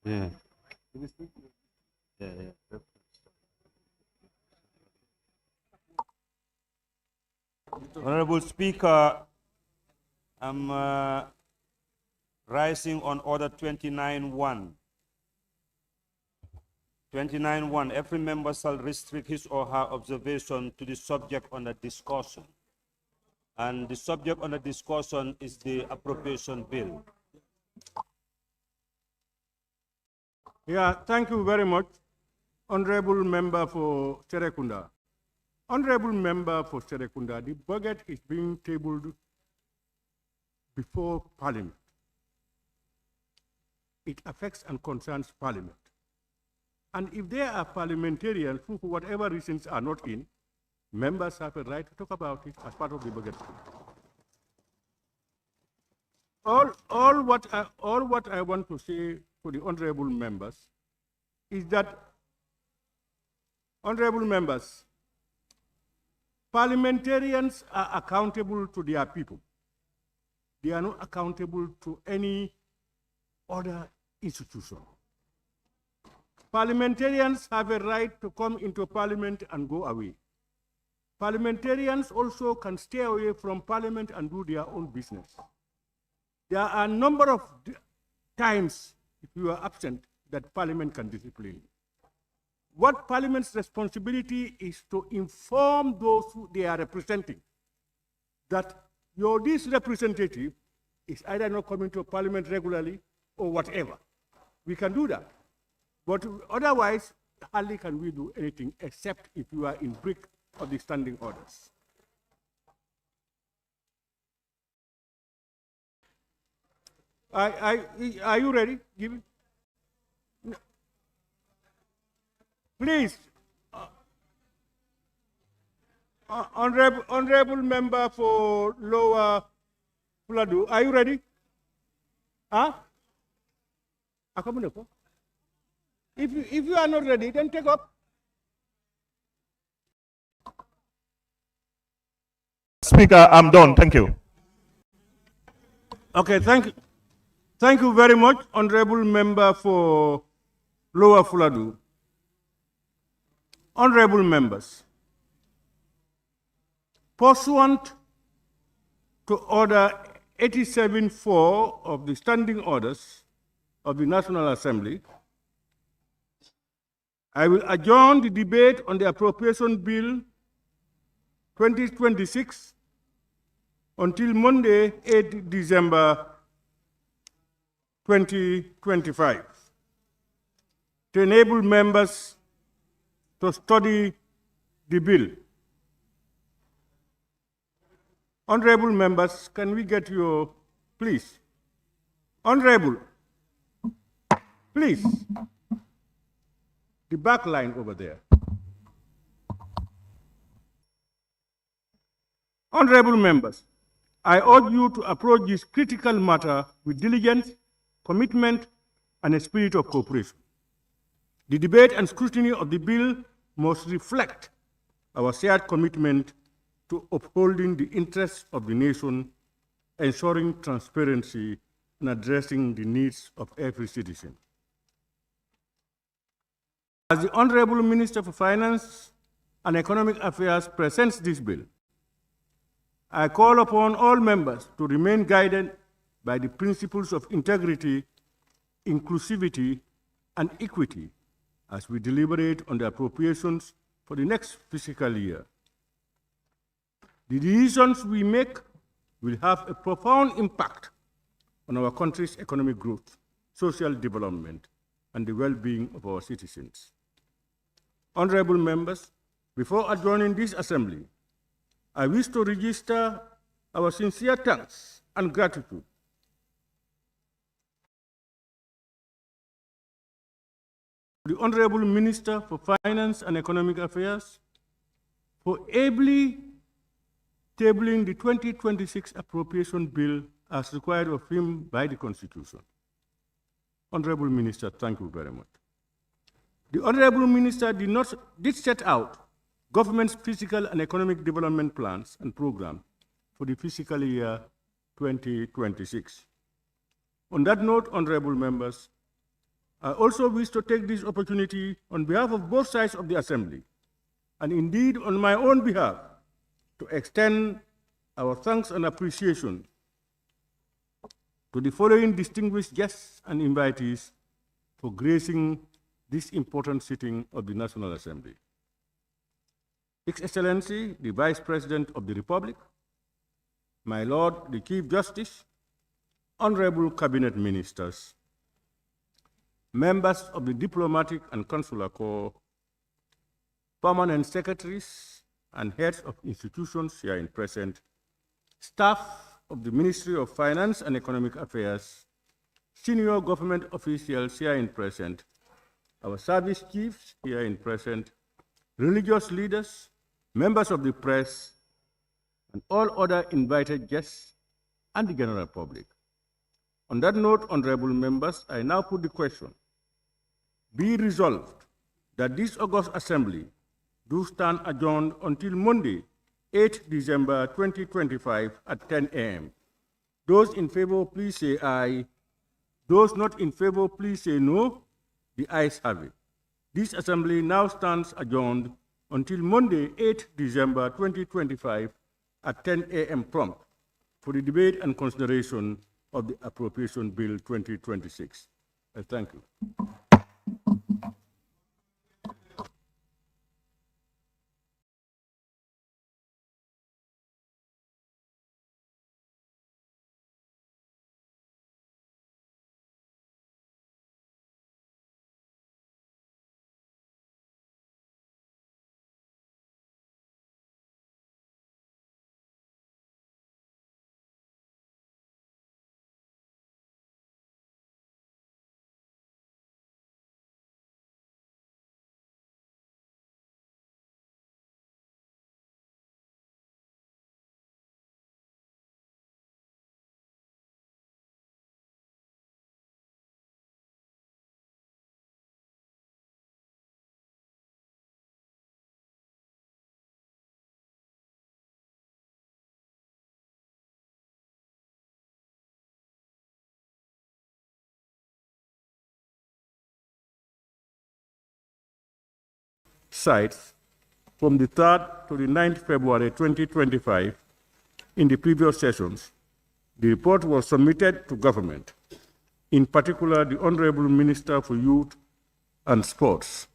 Yeah. Honorable Speaker, I'm rising on order 29.1. 29.1, every member shall restrict his or her observation to the subject under discussion. And the subject under discussion is the appropriation bill. Yeah, thank you very much, Honorable Member for Serekunda. Honorable Member for Serekunda, the budget is being tabled before Parliament. It affects and concerns Parliament. And if there are parliamentarians who, for whatever reasons, are not in, members have a right to talk about it as part of the budget. All what I want to say for the honorable members is that, honorable members, parliamentarians are accountable to their people. They are not accountable to any other institution. Parliamentarians have a right to come into parliament and go away. Parliamentarians also can stay away from parliament and do their own business. There are a number of times, if you are absent, that parliament can discipline. What parliament's responsibility is to inform those who they are representing that this representative is either not coming to parliament regularly or whatever. We can do that. But otherwise, hardly can we do anything except if you are in breach of the standing orders. Are you ready? Give it. No. Please, honorable member for Lower Fuladu, are you ready? Huh? If you are not ready, then take up. Speaker, I'm done. Thank you. Okay, thank you. Thank you very much, honorable member for Lower Fuladu. Honorable members, pursuant to Order 87.4 of the Standing Orders of the National Assembly, I will adjourn the debate on the Appropriation Bill 2026 until Monday, 8 December 2025, to enable members to study the bill. Honorable members, can we get your, please? Honorable, please. The back line over there. Honorable members, I urge you to approach this critical matter with diligence, commitment, and a spirit of cooperation. The debate and scrutiny of the bill must reflect our shared commitment to upholding the interests of the nation, ensuring transparency, and addressing the needs of every citizen. As the Honorable Minister for Finance and Economic Affairs presents this bill, I call upon all members to remain guided by the principles of integrity, inclusivity, and equity as we deliberate on the appropriations for the next fiscal year. The decisions we make will have a profound impact on our country's economic growth, social development, and the well-being of our citizens. Honorable members, before adjourning this assembly, I wish to register our sincere thanks and gratitude to the Honorable Minister for Finance and Economic Affairs for ably tabling the 2026 appropriation bill as required of him by the Constitution. Honorable Minister, thank you very much. The Honorable Minister did set out government's fiscal and economic development plans and programs for the fiscal year 2026. On that note, honorable members, I also wish to take this opportunity on behalf of both sides of the Assembly, and indeed on my own behalf, to extend our thanks and appreciation to the following distinguished guests and invitees for gracing this important sitting of the National Assembly. His Excellency, the Vice President of the Republic, my Lord, the Chief Justice, Honorable Cabinet Ministers, members of the Diplomatic and Consular Corps, permanent secretaries and heads of institutions here in present, staff of the Ministry of Finance and Economic Affairs, senior government officials here in present, our service chiefs here in present, religious leaders, members of the press, and all other invited guests and the general public. On that note, honorable members, I now put the question. Be resolved that this August Assembly do stand adjourned until Monday, 8 December 2025 at 10 a.m. Those in favor, please say aye. Those not in favor, please say no. The ayes have it. This Assembly now stands adjourned until Monday, 8 December 2025 at 10 a.m. prompt for the debate and consideration of the Appropriation Bill 2026. I thank you. Sites from the 3rd to the 9th February 2025 in the previous sessions, the report was submitted to government, in particular the Honorable Minister for Youth and Sports,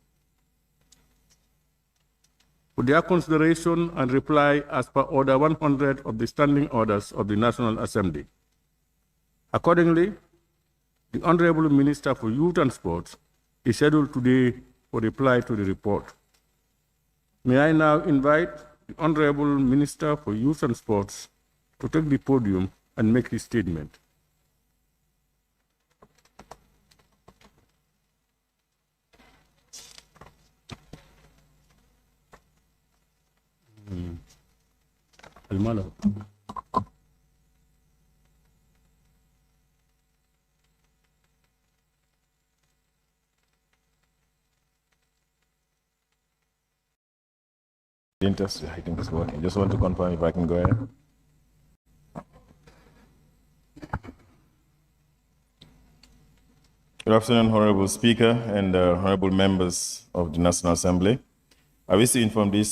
for their consideration and reply as per Order 100 of the Standing Orders of the National Assembly. Accordingly, the Honorable Minister for Youth and Sports is scheduled today for reply to the report. May I now invite the Honorable Minister for Youth and Sports to take the podium and make his statement. Almalo. test. I think it's working. Just want to confirm if I can go ahead. Good afternoon, Honorable Speaker and honorable members of the National Assembly. I wish to inform this